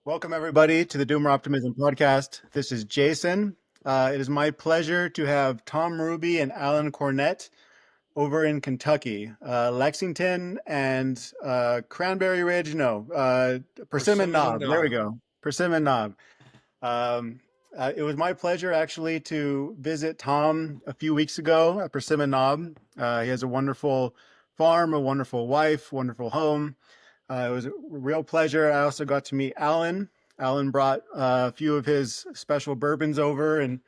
Welcome, everybody, to the Doomer Optimism podcast. This is Jason. It is my pleasure to have Tom Ruby and Alan Cornett over in Kentucky, Lexington and Cranberry Ridge. No, Persimmon Persimmon Knob. There we Knob. go. Persimmon Knob. Um, it was my pleasure actually to visit Tom a few weeks ago at Persimmon Knob. He has a wonderful farm, a wonderful wife, wonderful home. It was a real pleasure. I also got to meet Alan. Alan brought a few of his special bourbons over, and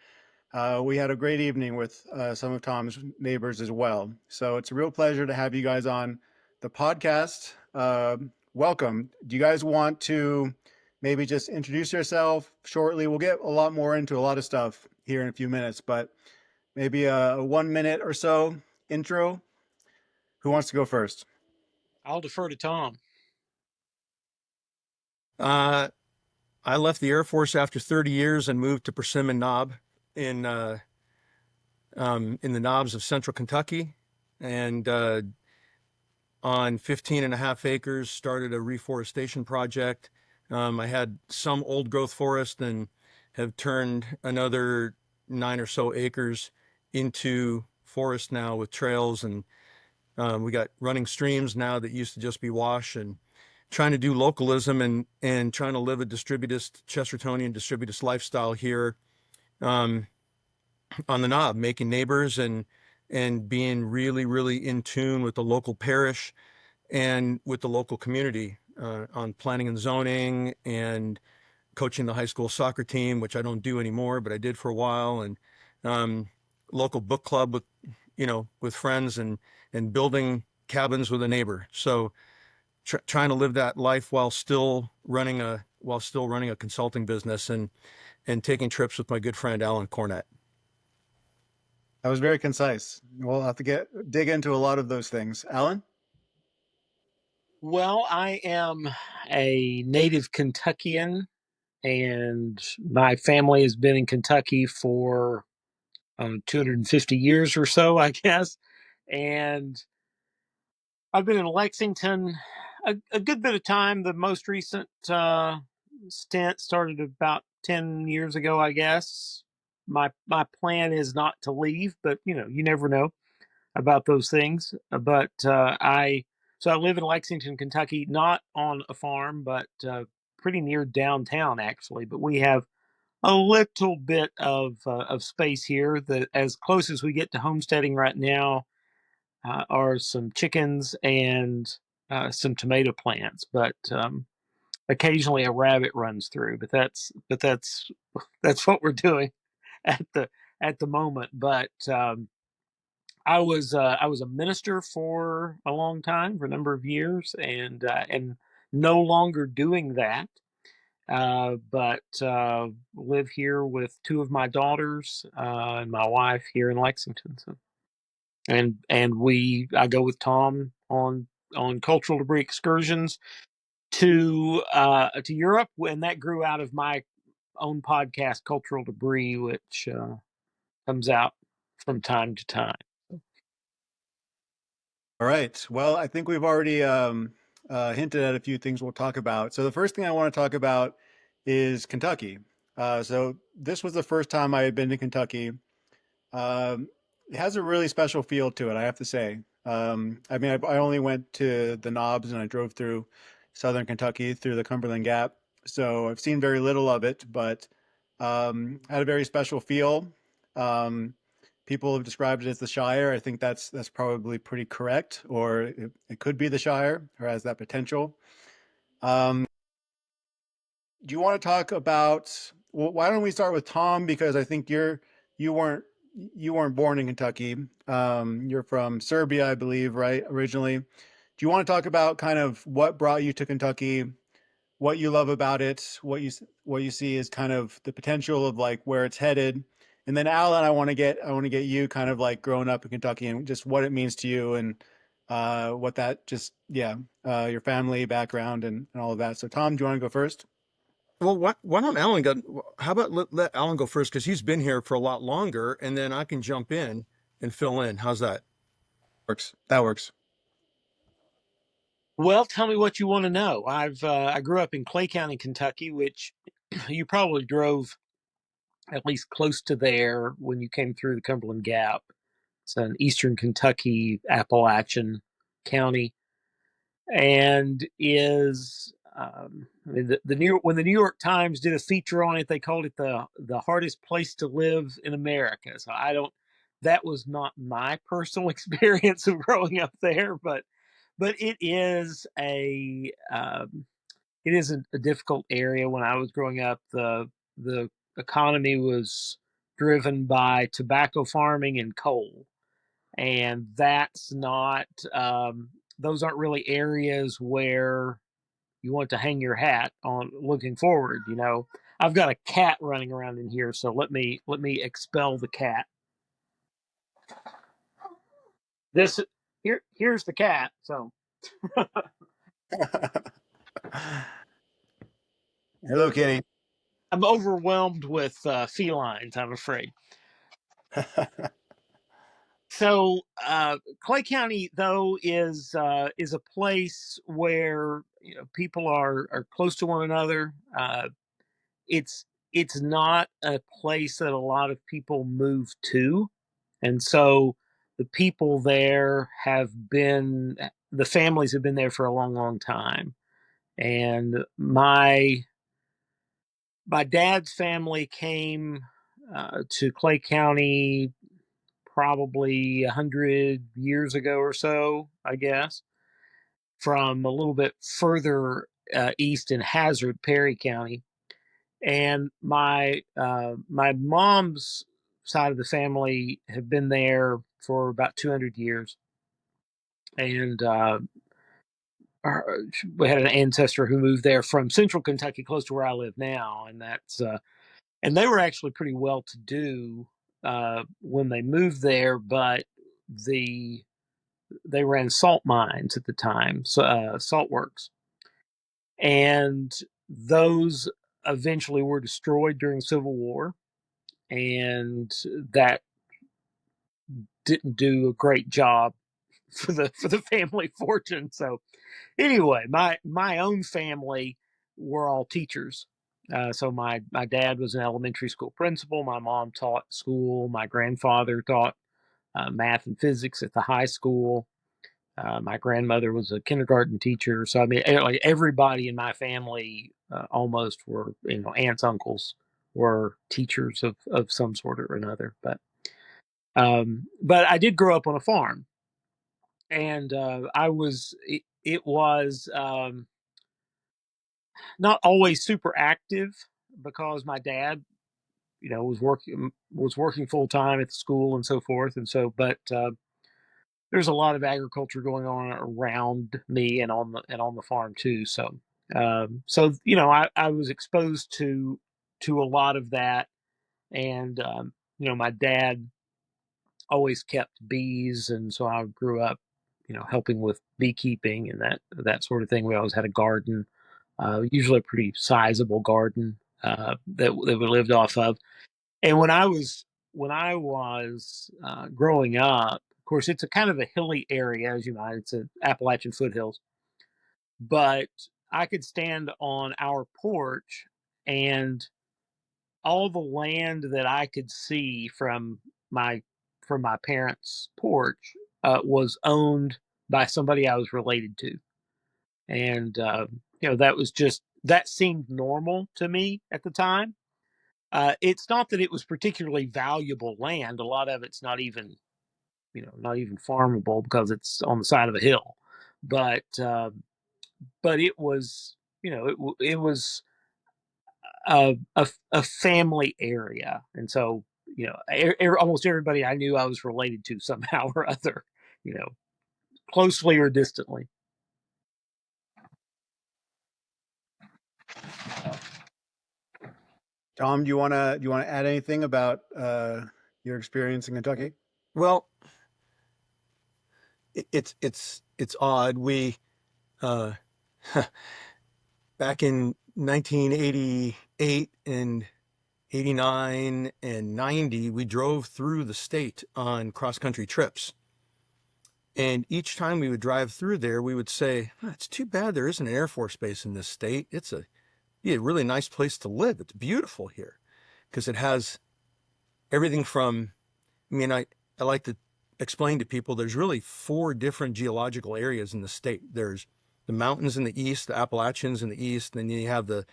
we had a great evening with some of Tom's neighbors as well. So it's a real pleasure to have you guys on the podcast. Welcome. Do you guys want to maybe just introduce yourself shortly? We'll get a lot more into a lot of stuff here in a few minutes, but maybe a 1 minute or so intro. Who wants to go first? I'll defer to Tom. Uh, I left the Air Force after 30 years and moved to Persimmon Knob in the knobs of central Kentucky, and on 15 and a half acres started a reforestation project. I had some old growth forest and have turned another 9 or so acres into forest now with trails, and we got running streams now that used to just be wash, and trying to do localism and trying to live a distributist, Chestertonian distributist lifestyle here on the knob, making neighbors and being really, really in tune with the local parish and with the local community on planning and zoning and coaching the high school soccer team, which I don't do anymore, but I did for a while, and local book club with friends and building cabins with a neighbor. So trying to live that life while still running a consulting business and taking trips with my good friend Alan Cornett. That was very concise. We'll have to dig into a lot of those things. Alan? Well, I am a native Kentuckian, and my family has been in Kentucky for 250 years or so, I guess. And I've been in Lexington a good bit of time. The most recent stint started about 10 years ago, I guess. My plan is not to leave, but you never know about those things. But I live in Lexington, Kentucky, not on a farm, but pretty near downtown actually. But we have a little bit of space here. That as close as we get to homesteading right now are some chickens and some tomato plants. But occasionally a rabbit runs through. But that's that's what we're doing at the moment. But I was a minister for a long time, for a number of years, and no longer doing that. But live here with two of my daughters and my wife here in Lexington. So, and I go with Tom on cultural debris excursions to Europe, and that grew out of my own podcast, Cultural Debris, which comes out from time to time. All right. Well, I think we've already hinted at a few things we'll talk about. So the first thing I want to talk about is Kentucky. So this was the first time I had been to Kentucky. It has a really special feel to it, I have to say. I mean, I only went to the Knobs and I drove through southern Kentucky through the Cumberland Gap. So I've seen very little of it, but had a very special feel. Um, People have described it as the Shire. I think that's probably pretty correct, or it could be the Shire, or has that potential. Um, do you want to talk about? Well, why don't we start with Tom? Because I think you weren't you weren't born in Kentucky. You're from Serbia, I believe, right? Originally. Do you want to talk about kind of what brought you to Kentucky, what you love about it, what you see as kind of the potential of like where it's headed? And then Alan, I want to get you kind of like growing up in Kentucky and just what it means to you and what that just your family background and all of that. So Tom, do you want to go first? Well, why don't Alan go? How about let Alan go first, because he's been here for a lot longer, and then I can jump in and fill in. How's that? Works. That works. Well, tell me what you want to know. I grew up in Clay County, Kentucky, which you probably drove at least close to there when you came through the Cumberland Gap. It's an eastern Kentucky Appalachian county, and is I mean, when the New York Times did a feature on it, they called it the hardest place to live in America. So I don't. That was not my personal experience of growing up there, but it is a difficult area. When I was growing up, the economy was driven by tobacco farming and coal, and that's not those aren't really areas where you want to hang your hat on looking forward. I've got a cat running around in here, so let me expel the cat. This here's the cat. So Hello, Kitty. I'm overwhelmed with felines, I'm afraid. So Clay County, though, is a place where people are close to one another. It's it's not a place that a lot of people move to, and so the people there the families have been there for a long, long time. And my dad's family came to Clay County probably 100 years ago or so, I guess, from a little bit further east in Hazard, Perry County. And my mom's side of the family have been there for about 200 years, and we had an ancestor who moved there from central Kentucky, close to where I live now, and they were actually pretty well to do when they moved there, but the they ran salt mines at the time, so, salt works, and those eventually were destroyed during the Civil War, and that didn't do a great job for the family fortune. So anyway, my own family were all teachers. So my dad was an elementary school principal. My mom taught school. My grandfather taught math and physics at the high school. My grandmother was a kindergarten teacher. So I mean, like everybody in my family almost were, aunts, uncles were teachers of some sort or another. But I did grow up on a farm, and it was not always super active because my dad, was working full time at the school and so forth, and so but there's a lot of agriculture going on around me and on the farm too. So I was exposed to a lot of that, and my dad always kept bees, and so I grew up, helping with beekeeping and that sort of thing. We always had a garden, usually a pretty sizable garden that we lived off of. And when I was growing up, of course, it's a kind of a hilly area, as you might. It's an Appalachian foothills, but I could stand on our porch, and all the land that I could see my from my parents' porch was owned by somebody I was related to, and that seemed normal to me at the time. It's not that it was particularly valuable land. A lot of it's not even farmable because it's on the side of a hill, but it was it was a family area, and so almost everybody I knew I was related to somehow or other, you know, closely or distantly. Tom, do you wanna add anything about your experience in Kentucky? Well, it's odd. We uh, back in 1988 and 89 and 90, we drove through the state on cross country trips, And each time we would drive through there, we would say, "Oh, it's too bad there isn't an Air Force base in this state. It's a really nice place to live. It's beautiful here because it has everything from, I mean, I like to explain to people there's really four different geological areas in the state. There's the mountains in the east, the Appalachians in the east, and then you have the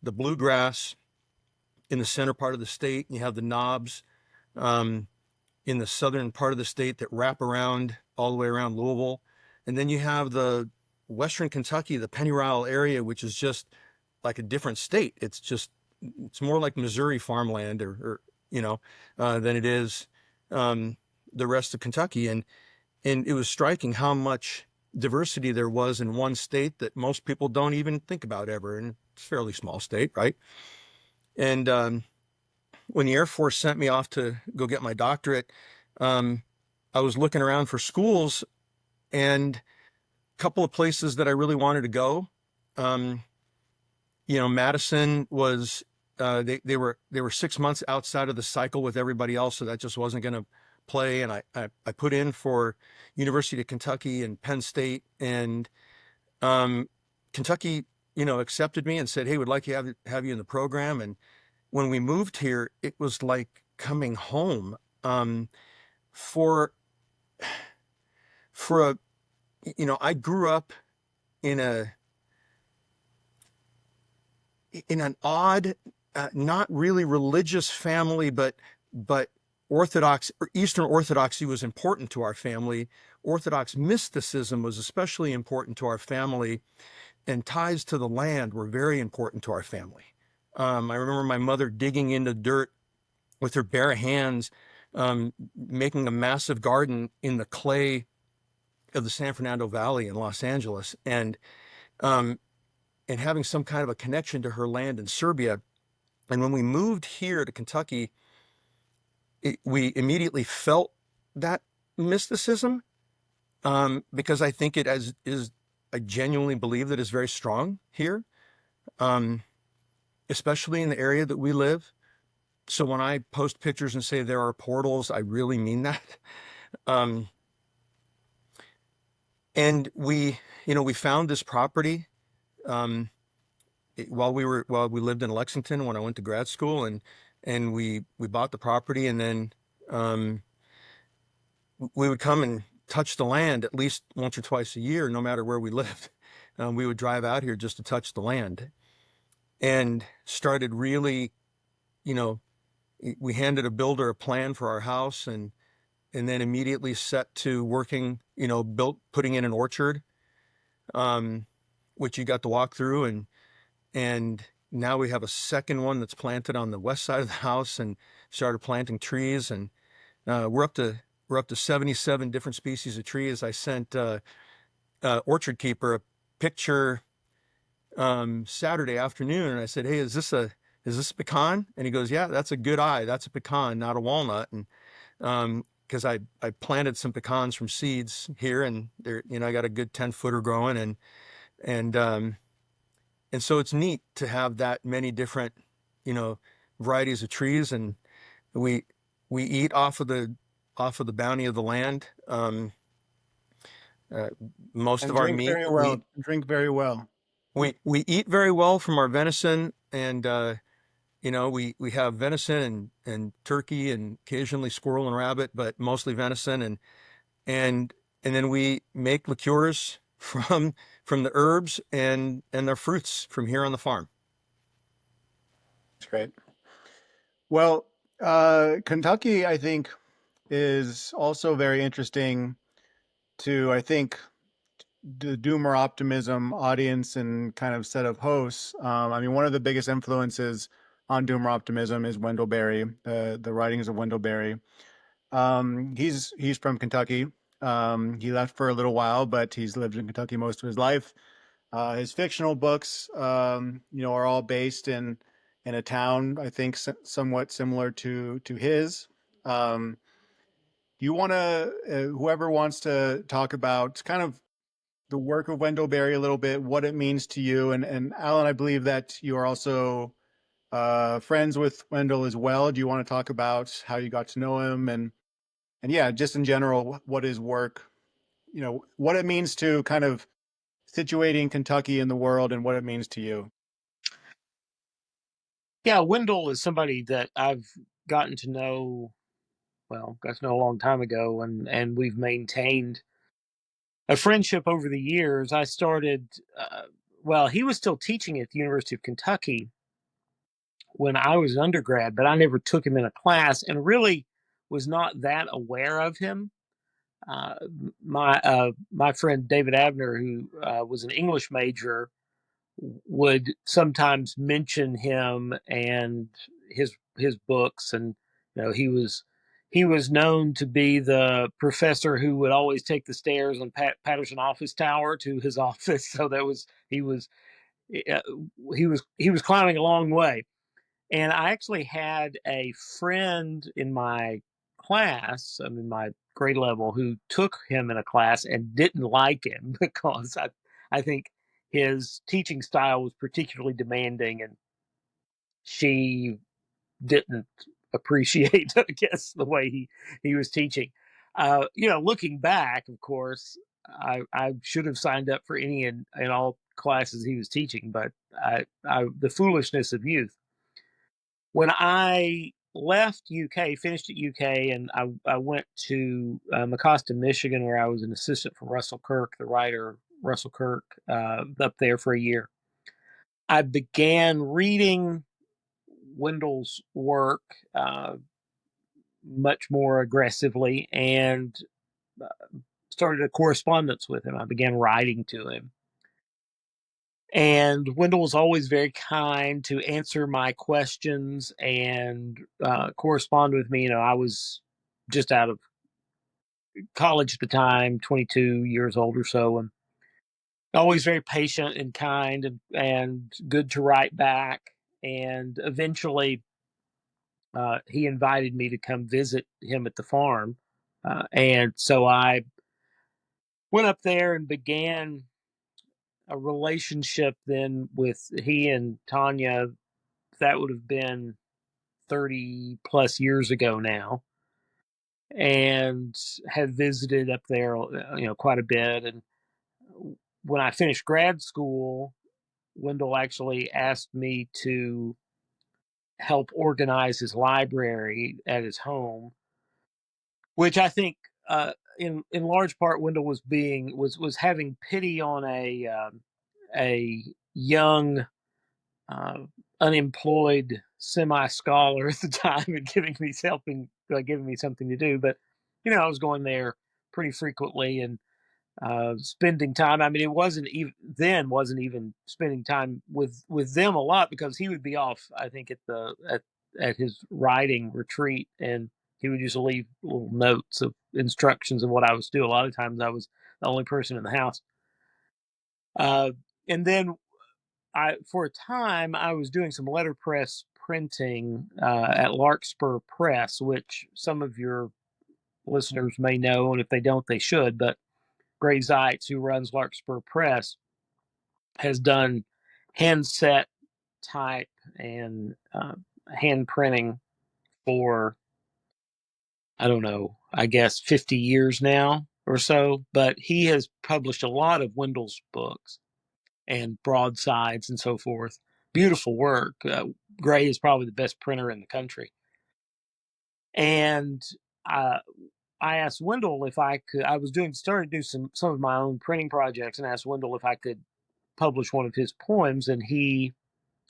bluegrass in the center part of the state, and you have the knobs um, in the southern part of the state that wrap around all the way around Louisville. And then you have the western Kentucky, the Pennyrile area, which is just like a different state. It's more like Missouri farmland or than it is um, the rest of Kentucky. And it was striking how much diversity there was in one state that most people don't even think about ever. And it's a fairly small state, right? And when the Air Force sent me off to go get my doctorate, um, I was looking around for schools and a couple of places that I really wanted to go. Um, Madison was they were 6 months outside of the cycle with everybody else, so that just wasn't going to play. And I put in for University of Kentucky and Penn State, and Kentucky, accepted me and said, "Hey, we'd like to have you in the program." And when we moved here, it was like coming home. For for a I grew up in an odd, not really religious family, but Orthodox or Eastern Orthodoxy was important to our family. Orthodox mysticism was especially important to our family, and ties to the land were very important to our family. I remember my mother digging into dirt with her bare hands, making a massive garden in the clay of the San Fernando Valley in Los Angeles, um, and having some kind of a connection to her land in Serbia. And when we moved here to Kentucky, we immediately felt that mysticism, because I think I genuinely believe that it's very strong here, um, especially in the area that we live. So when I post pictures and say there are portals, I really mean that. Um, and we found this property um, while we lived in Lexington when I went to grad school, and we bought the property, and then um, we would come and touch the land at least once or twice a year, no matter where we lived. We would drive out here just to touch the land, and started really, you know, we handed a builder a plan for our house, and then immediately set to working, putting in an orchard, um, which you got to walk through, and now we have a second one that's planted on the west side of the house, and started planting trees, and we're up to 77 different species of trees. I sent Orchard Keeper a picture Saturday afternoon, and I said, "Hey, is this a pecan?" And he goes, "Yeah, that's a good eye. That's a pecan, not a walnut." And because I planted some pecans from seeds here, and they're, I got a good 10-footer growing, and and so it's neat to have that many different, you know, varieties of trees, and we eat off of the bounty of the land. Uh, Most And of our drink meat very well. Drink very well. we eat very well from our venison, and we have venison and turkey and occasionally squirrel and rabbit, but mostly venison, and and then we make liqueurs from the herbs and their fruits from here on the farm. That's great. Well, Kentucky, I think, is also very interesting to, I think, the doomer optimism audience and kind of set of hosts. I mean, one of the biggest influences on doomer optimism is Wendell Berry, the writings of Wendell Berry. He's from Kentucky. He left for a little while, but he's lived in Kentucky most of his life. His fictional books, are all based in a town, I think, somewhat similar to his. Um, you want to, whoever wants to talk about kind of the work of Wendell Berry a little bit, what it means to you, and Alan, I believe that you are also friends with Wendell as well. Do you want to talk about how you got to know him, and yeah, just in general, what his work what it means to kind of situating Kentucky in the world and what it means to you. Yeah, Wendell is somebody that I've gotten to know, well, got to know a long time ago, and we've maintained a friendship over the years. I started, well, he was still teaching at the University of Kentucky when I was an undergrad, but I never took him in a class and really was not that aware of him. Uh, my friend David Abner, who was an English major, would sometimes mention him and his books, and he was known to be the professor who would always take the stairs on Patterson Office Tower to his office. So that was uh, he was climbing a long way. And I actually had a friend in my class, I mean, my grade level, who took him in a class and didn't like him because I think his teaching style was particularly demanding, and she didn't appreciate, I guess, the way he was teaching. Looking back, of course, I should have signed up for any and all classes he was teaching, but the foolishness of youth. When I left UK, finished at UK, and I went to Mecosta, Michigan, where I was an assistant for Russell Kirk, the writer Russell Kirk, up there for a year. I began reading Wendell's work much more aggressively and uh, started a correspondence with him. I began writing to him. And Wendell was always very kind to answer my questions and correspond with me. I was just out of college at the time, 22 years old or so, and always very patient and kind and good to write back. And eventually, he invited me to come visit him at the farm. And so I went up there and began a relationship then with he and Tanya. That would have been 30 plus years ago now, and have visited up there, quite a bit. And when I finished grad school, Wendell actually asked me to help organize his library at his home, which I think, in large part, Wendell was having pity on a young, uh, unemployed semi scholar at the time, and giving me something to do. But I was going there pretty frequently and spending time. I mean, it wasn't even spending time with them a lot, because he would be off, I think, at his writing retreat, and he would just leave little notes of instructions of what I was doing. A lot of times, I was the only person in the house. Uh, and then for a time, I was doing some letterpress printing at Larkspur Press, which some of your listeners may know, and if they don't, they should. But Gray Zeitz, who runs Larkspur Press, has done hand set type and hand printing for, I don't know, I guess 50 years now or so. But he has published a lot of Wendell's books and broadsides and so forth. Beautiful work. Gray is probably the best printer in the country. And uh, I asked Wendell if I could. I was started to do some of my own printing projects, and asked Wendell if I could publish one of his poems, and he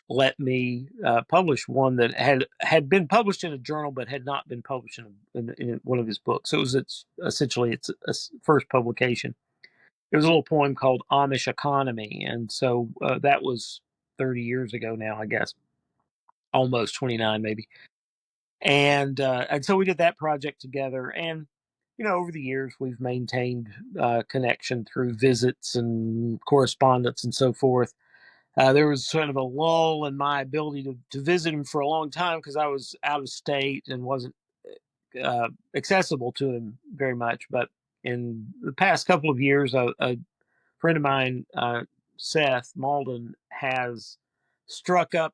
let me publish one that had been published in a journal but had not been published in one of his books. So essentially its first publication. It was a little poem called Amish Economy, and so that was 30 years ago now, I guess, almost 29 maybe. And so we did that project together, and over the years we've maintained connection through visits and correspondence and so forth. There was sort of a lull in my ability to visit him for a long time, because I was out of state and wasn't accessible to him very much. But in the past couple of years, a friend of mine, Seth Malden, has struck up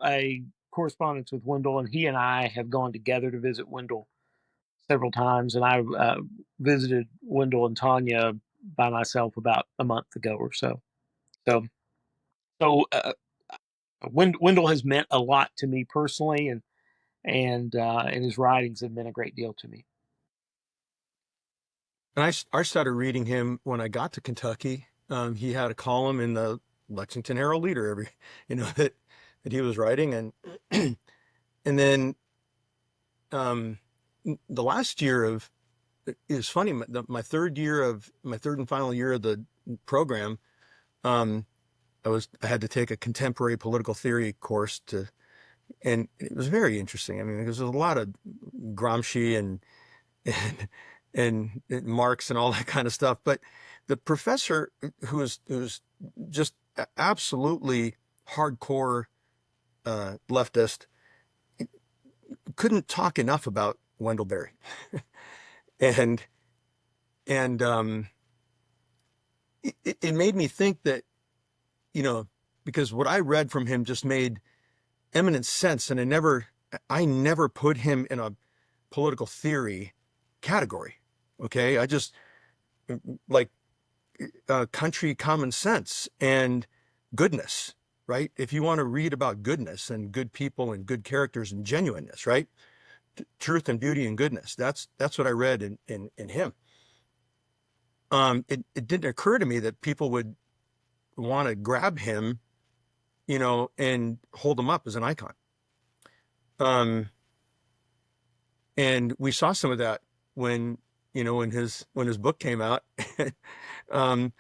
a correspondence with Wendell, and he and I have gone together to visit Wendell several times, and I visited Wendell and Tanya by myself about a month ago or so. So, so Wendell has meant a lot to me personally, and his writings have meant a great deal to me. And I started reading him when I got to Kentucky. He had a column in the Lexington Herald Leader every, that he was writing, and and then um, the last year of it was funny. My third and final year of the program, um, I had to take a contemporary political theory course and it was very interesting. I mean, there was a lot of Gramsci and and Marx and all that kind of stuff. But the professor who was just absolutely hardcore leftist couldn't talk enough about Wendell Berry, and and it made me think that you know because what I read from him just made eminent sense, and I never put him in a political theory category. Okay, I just like country common sense and goodness, right? If you want to read about goodness and good people and good characters and genuineness, right? Truth and beauty and goodness. That's what I read in him. It didn't occur to me that people would want to grab him, and hold him up as an icon. Um, and we saw some of that when his book came out. um,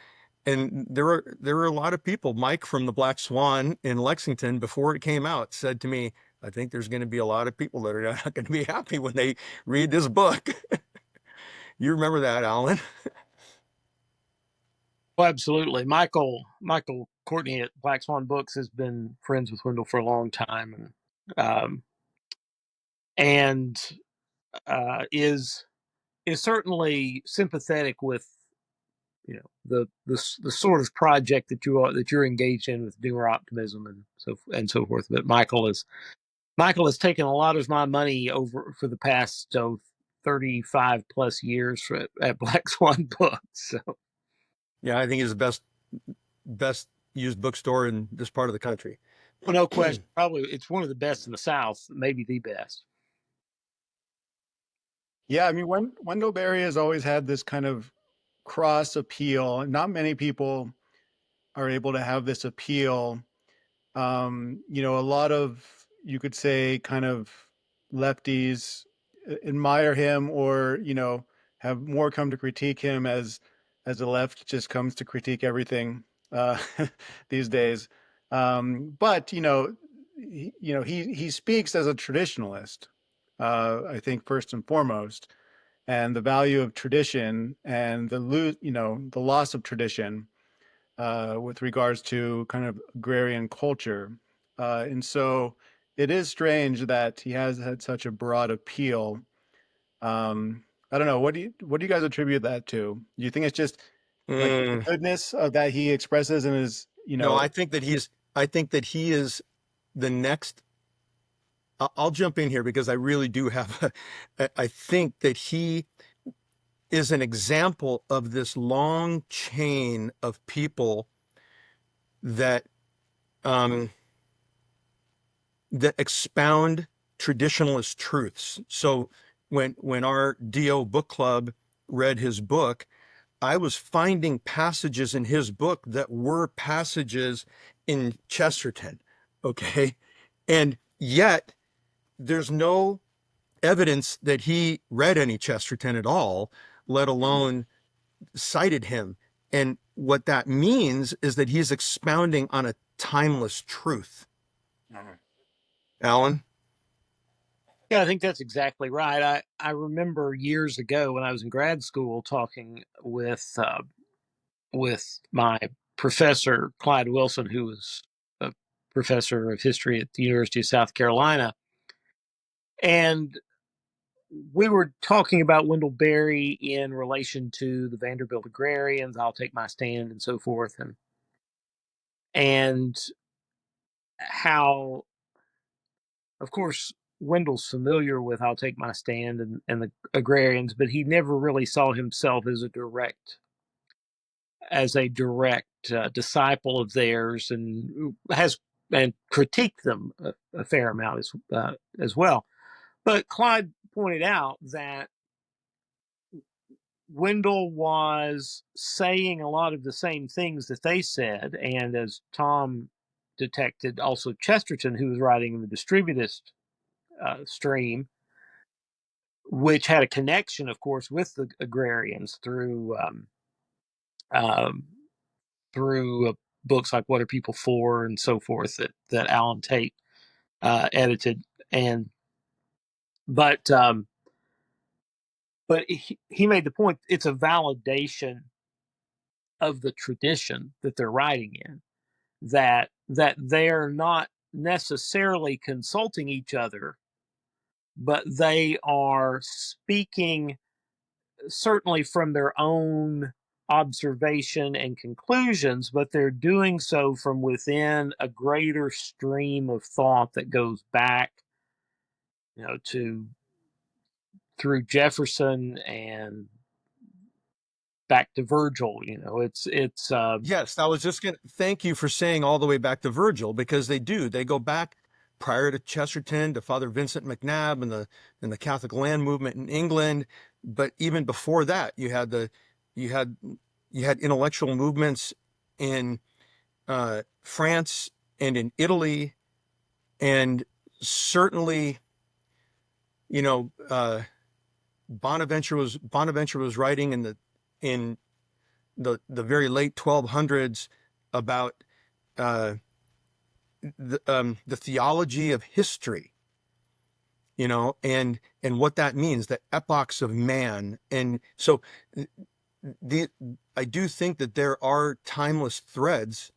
and there were a lot of people. Mike from the Black Swan in Lexington, before it came out, said to me, "I think there's going to be a lot of people that are not going to be happy when they read this book." You remember that, Alan? Well, absolutely. Michael Courtney at Black Swan Books has been friends with Wendell for a long time, and is certainly sympathetic with the sort of project that you're engaged in with newer optimism and so forth. But Michael has taken a lot of my money over for the past 35 plus years at Black Swan Books. So, Yeah, I think it's the best used bookstore in this part of the country. well, no question, probably it's one of the best in the South, maybe the best. Yeah, I mean, Wendell Berry has always had this kind of cross appeal. Not many people are able to have this appeal. A lot of, you could say, kind of lefties admire him, or have more come to critique him as the left just comes to critique everything uh, these days. But he speaks as a traditionalist. I think first and foremost, and the value of tradition and the loss of tradition with regards to kind of agrarian culture. And so it is strange that he has had such a broad appeal. I don't know. What do you guys attribute that to? Do you think it's just like the Mm, goodness that he expresses in his, no, I think that he is the next. I'll jump in here because I really do have. I think that he is an example of this long chain of people that um, that expound traditionalist truths. So when our DO book club read his book, I was finding passages in his book that were passages in Chesterton. Okay. And yet there's no evidence that he read any Chesterton at all, let alone cited him. And what that means is that he's expounding on a timeless truth. Alan? Yeah, I think that's exactly right. I remember years ago when I was in grad school talking with my professor Clyde Wilson, who was a professor of history at the University of South Carolina, and we were talking about Wendell Berry in relation to the Vanderbilt Agrarians. I'll take my stand and so forth, and how, of course, Wendell's familiar with "I'll Take My Stand" and the Agrarians, but he never really saw himself as a direct disciple of theirs, and critiqued them a fair amount as well. But Clyde pointed out that Wendell was saying a lot of the same things that they said, and as Tom detected, also Chesterton, who was writing in the distributist stream, which had a connection, of course, with the agrarians um, through books like "What Are People For" and so forth that Alan Tate edited, and but um, but he made the point it's a validation of the tradition that they're writing in, that they're not necessarily consulting each other, but they are speaking certainly from their own observation and conclusions, but they're doing so from within a greater stream of thought that goes back, to through Jefferson and back to Virgil. It's Yes, I was just going to thank you for saying all the way back to Virgil, because they do. They go back prior to Chesterton to Father Vincent McNabb and the Catholic land movement in England. But even before that, you had you had intellectual movements in France and in Italy, and certainly, you know, Bonaventure was writing in the very late 1200s about the theology of history, and what that means, the epochs of man. And so the I do think that there are timeless threads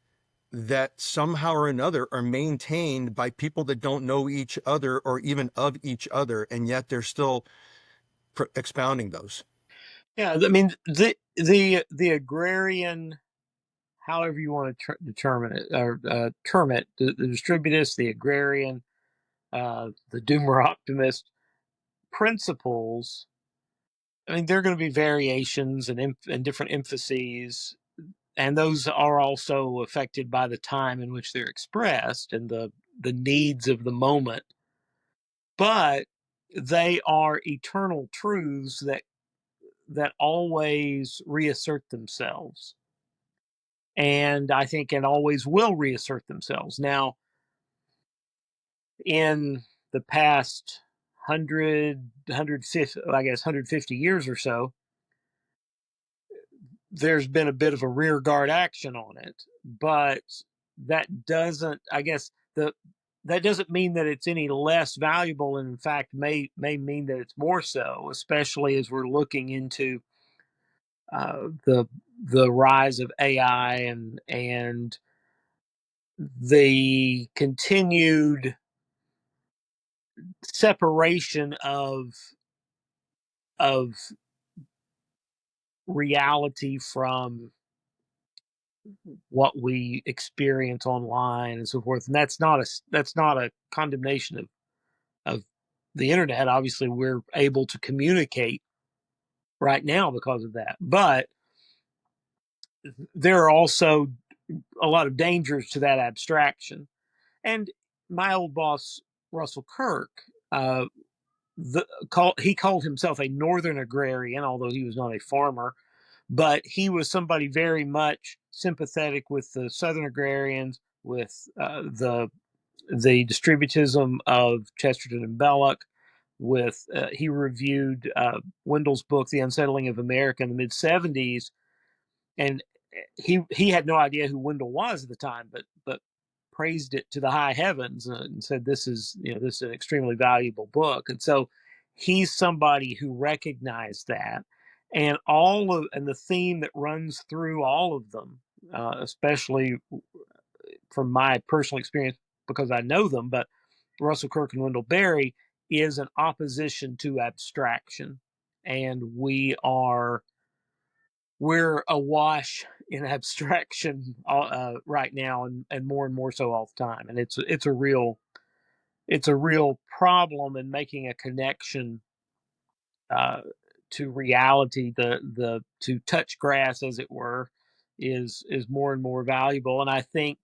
that somehow or another are maintained by people that don't know each other or even of each other, and yet they're still expounding those. yeah. I mean, the agrarian, however you want to determine it or term it, the distributist, the agrarian, the doomer optimist principles. I mean, there are going to be variations and different emphases, and those are also affected by the time in which they're expressed and the needs of the moment. But they are eternal truths that always reassert themselves, and I think and always will reassert themselves. Now, in the past 150, I guess 150 years or so, there's been a bit of a rear guard action on it, but that doesn't, I guess, that doesn't mean that it's any less valuable, and in fact may mean that it's more so, especially as we're looking into the rise of AI and the continued separation of reality from what we experience online and so forth. And that's not a condemnation of the internet. Obviously, we're able to communicate right now because of that, but there are also a lot of dangers to that abstraction. And my old boss Russell Kirk, uh, he called himself a northern agrarian, although he was not a farmer, but he was somebody very much sympathetic with the southern agrarians, with the distributism of Chesterton and Belloc. With he reviewed Wendell's book, The Unsettling of America, in the mid-70s, and he had no idea who Wendell was at the time, but praised it to the high heavens and said this is an extremely valuable book. And so he's somebody who recognized that, and the theme that runs through all of them, especially from my personal experience because I know them, but Russell Kirk and Wendell Berry, is an opposition to abstraction, and we're awash in abstraction right now, and more so all the time, and it's a real it's a real problem in making a connection uh, to reality. The to touch grass, as it were, is more and more valuable. And I think,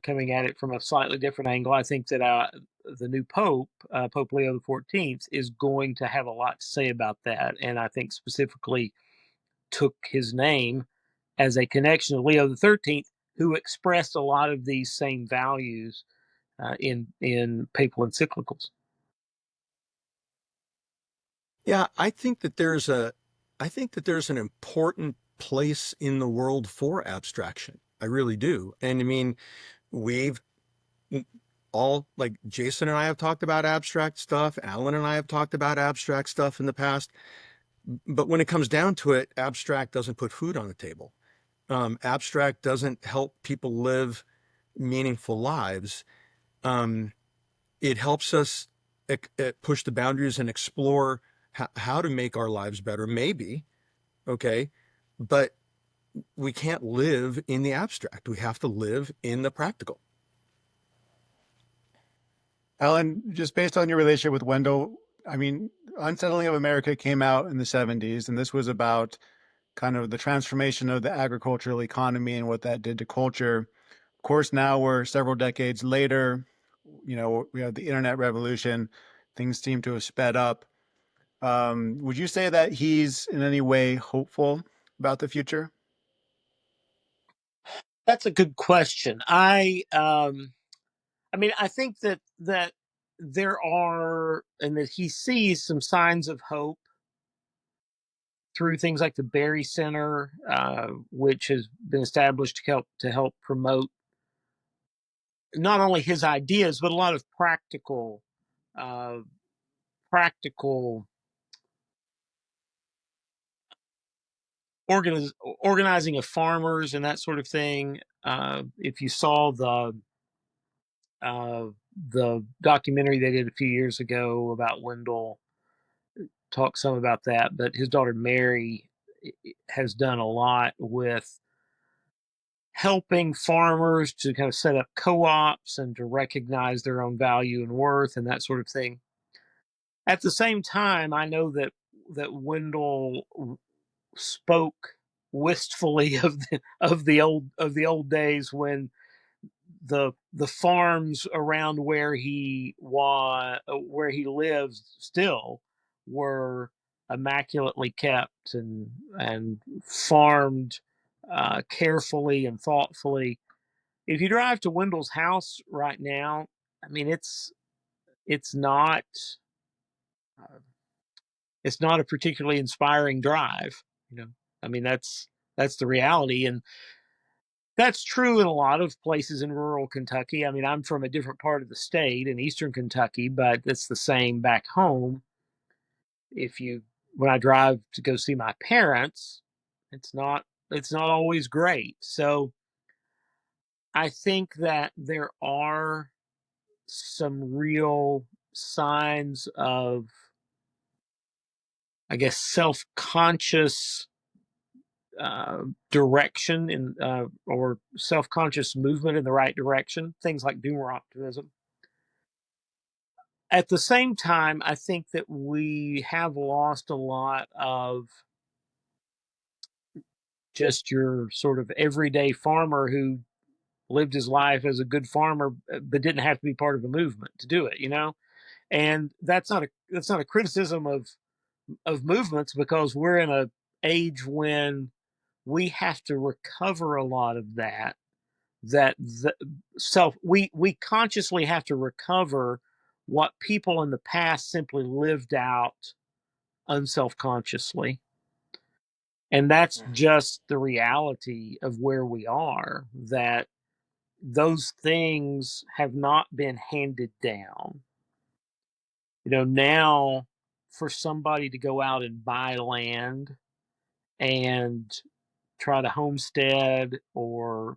coming at it from a slightly different angle, I think that the new Pope, Pope Leo XIV, is going to have a lot to say about that. And I think specifically took his name as a connection to Leo XIII, who expressed a lot of these same values in papal encyclicals. Yeah, I think that there's an important place in the world for abstraction. I really do. And I mean, we've all, like, Jason and I have talked about abstract stuff. Alan and I have talked about abstract stuff in the past. But when it comes down to it, abstract doesn't put food on the table. Abstract doesn't help people live meaningful lives. Um, it helps us push the boundaries and explore how to make our lives better, maybe. Okay. But we can't live in the abstract. We have to live in the practical. Alan, just based on your relationship with Wendell, I mean, Unsettling of America came out in the 70s, and this was about kind of the transformation of the agricultural economy and what that did to culture. Of course, now we're several decades later. You know, we have the internet revolution. Things seem to have sped up. Would you say that he's in any way hopeful about the future? That's a good question. I mean, I think that there are, and that he sees some signs of hope through things like the Berry Center, which has been established to help promote not only his ideas but a lot of uh, practical organizing of farmers and that sort of thing. If you saw uh, the documentary they did a few years ago about Wendell, talk some about that. But his daughter Mary has done a lot with helping farmers to kind of set up co-ops and to recognize their own value and worth and that sort of thing. At the same time, I know that Wendell spoke wistfully of the old days when the farms around where he lives still were immaculately kept and farmed carefully and thoughtfully. If you drive to Wendell's house right now, I mean, it's not uh, it's not a particularly inspiring drive. You know, I mean, that's the reality. And that's true in a lot of places in rural Kentucky. I mean, I'm from a different part of the state in eastern Kentucky, but it's the same back home. If you When I drive to go see my parents, it's not it's not always great. So I think that there are some real signs of, I guess, self-conscious direction or self-conscious movement in the right direction. Things like doomer optimism. At the same time, I think that we have lost a lot of just your sort of everyday farmer who lived his life as a good farmer, but didn't have to be part of a movement to do it. And that's not a criticism of movements, because we're in a age when we have to recover a lot of that the self we consciously have to recover what people in the past simply lived out unselfconsciously. And that's just the reality of where we are, that those things have not been handed down. Now, for somebody to go out and buy land and try to homestead or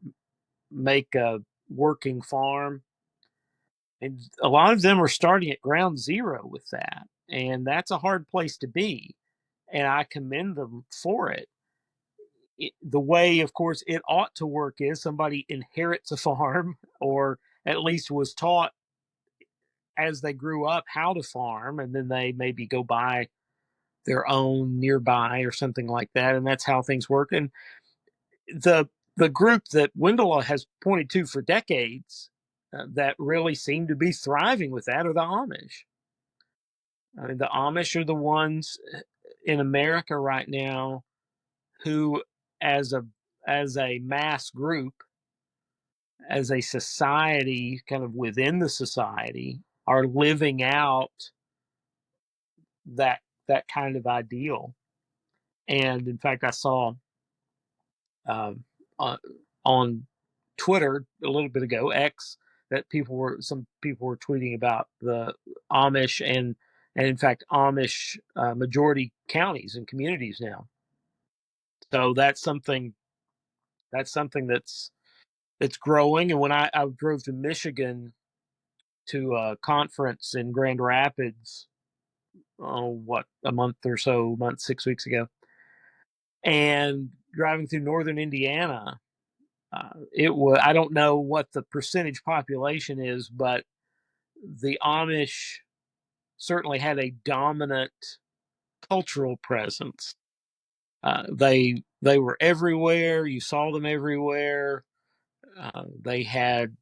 make a working farm, and a lot of them are starting at ground zero with that. And that's a hard place to be. And I commend them for it. The way, of course, it ought to work is somebody inherits a farm or at least was taught as they grew up how to farm, and then they maybe go buy their own nearby or something like that, and that's how things work. And the the group that Wendell has pointed to for decades that really seem to be thriving with that are the Amish. I mean, the Amish are the ones in America right now who, as a mass group, as a society, kind of within the society, are living out that that kind of ideal. And in fact, I saw um, on, on Twitter a little bit ago, X, that some people were tweeting about the Amish and in fact Amish majority counties and communities now. So that's something that's growing. And when I drove to Michigan to a conference in Grand Rapids, oh, what, a month, 6 weeks ago, and driving through northern Indiana, it was, I don't know what the percentage population is, but the Amish certainly had a dominant cultural presence. They were everywhere. You saw them everywhere. They had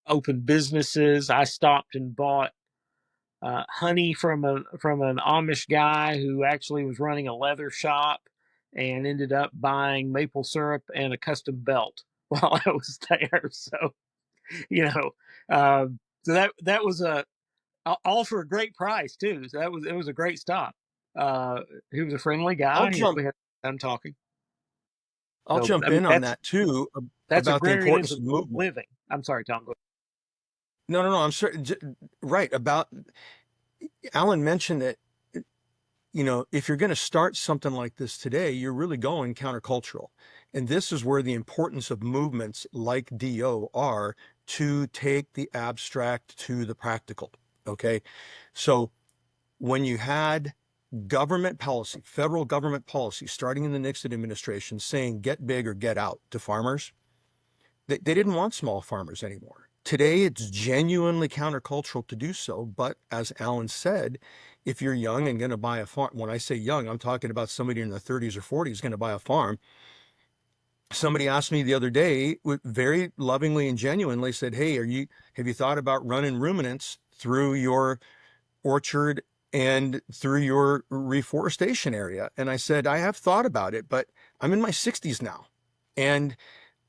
open businesses. I stopped and bought honey from an Amish guy who actually was running a leather shop, and ended up buying maple syrup and a custom belt while I was there. So you know, so that was all for a great price too. So it was a great stop. Uh, he was a friendly I'll guy. jump We had fun talking. I'll So jump I mean in on that too, that's about the importance of agrarianism movement. living. I'm sorry, Tom. Go No, no, no. I'm sure. Right. About Alan mentioned that, if you're going to start something like this today, you're really going countercultural. And this is where the importance of movements like DO are, to take the abstract to the practical. Okay. So when you had government policy, federal government policy, starting in the Nixon administration, saying get big or get out to farmers, they didn't want small farmers anymore. Today, it's genuinely countercultural to do so. But as Alan said, if you're young and going to buy a farm, when I say young, I'm talking about somebody in their 30s or 40s going to buy a farm. Somebody asked me the other day, very lovingly and genuinely said, "Hey, have you thought about running ruminants through your orchard and through your reforestation area?" And I said, "I have thought about it, but I'm in my 60s now, and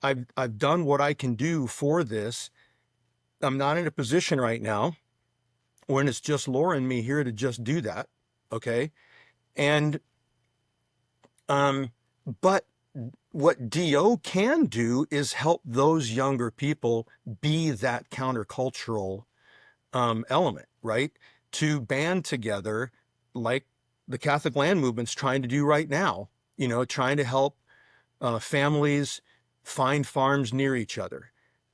I've done what I can do for this. I'm not in a position right now when it's just Laura and me here to just do that." Okay. And, but what DO can do is help those younger people be that countercultural, element, right? To band together, like the Catholic land movement's trying to do right now, trying to help families find farms near each other.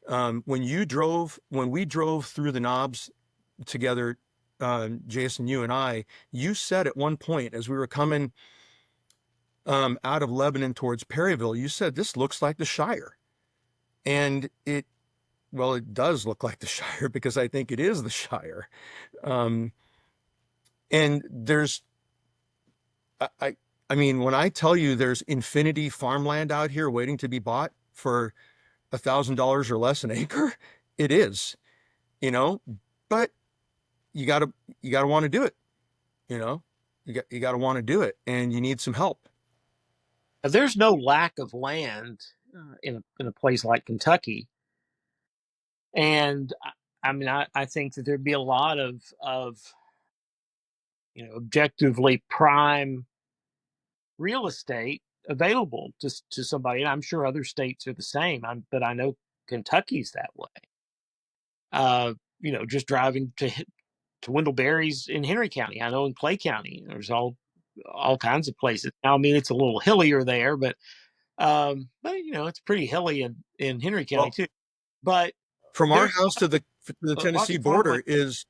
When we drove through the knobs together, Jason, you and I, you said at one point as we were coming out of Lebanon towards Perryville, you said, "This looks like the Shire." And well, it does look like the Shire, because I think it is the Shire. Um, and I mean, when I tell you there's infinity farmland out here waiting to be bought for $1,000 or less an acre, it is, but you gotta want to do it, you gotta want to do it, and you need some help. There's no lack of land in a place like Kentucky, and I mean I think that there'd be a lot of objectively prime real estate available to somebody, and I'm sure other states are the same. But I know Kentucky's that way. Just driving to Wendell Berry's in Henry County. I know in Clay County, there's all kinds of places. Now, I mean, it's a little hillier there, but it's pretty hilly in Henry County Well, too. But from our there's house to the lots Tennessee of border farmland. is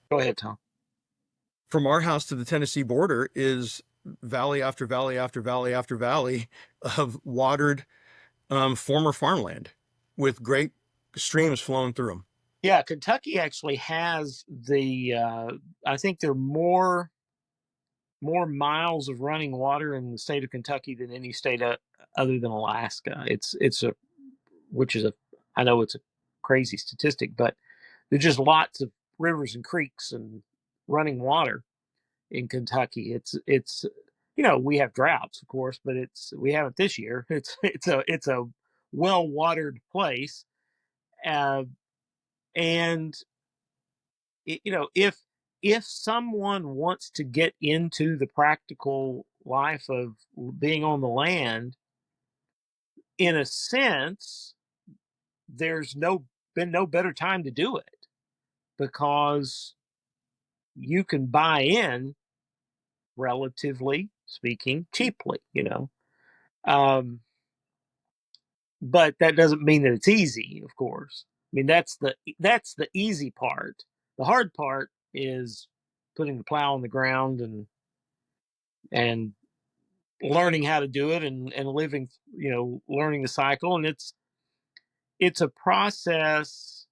Go ahead, Tom. from our house to the Tennessee border is valley after valley after valley after valley of watered, former farmland with great streams flowing through them. Yeah, Kentucky actually has I think there are more miles of running water in the state of Kentucky than any state other than Alaska. It's a which is a I know it's a crazy statistic, but there's just lots of rivers and creeks and running water in Kentucky. It's we have droughts, of course, but we haven't this year. It's a well watered place, uh, and if someone wants to get into the practical life of being on the land, in a sense, there's been no better time to do it because you can buy in, relatively speaking, cheaply. Um, but that doesn't mean that it's easy. Of course, I mean that's the easy part. The hard part is putting the plow on the ground and learning how to do it and living, learning the cycle. And it's a process.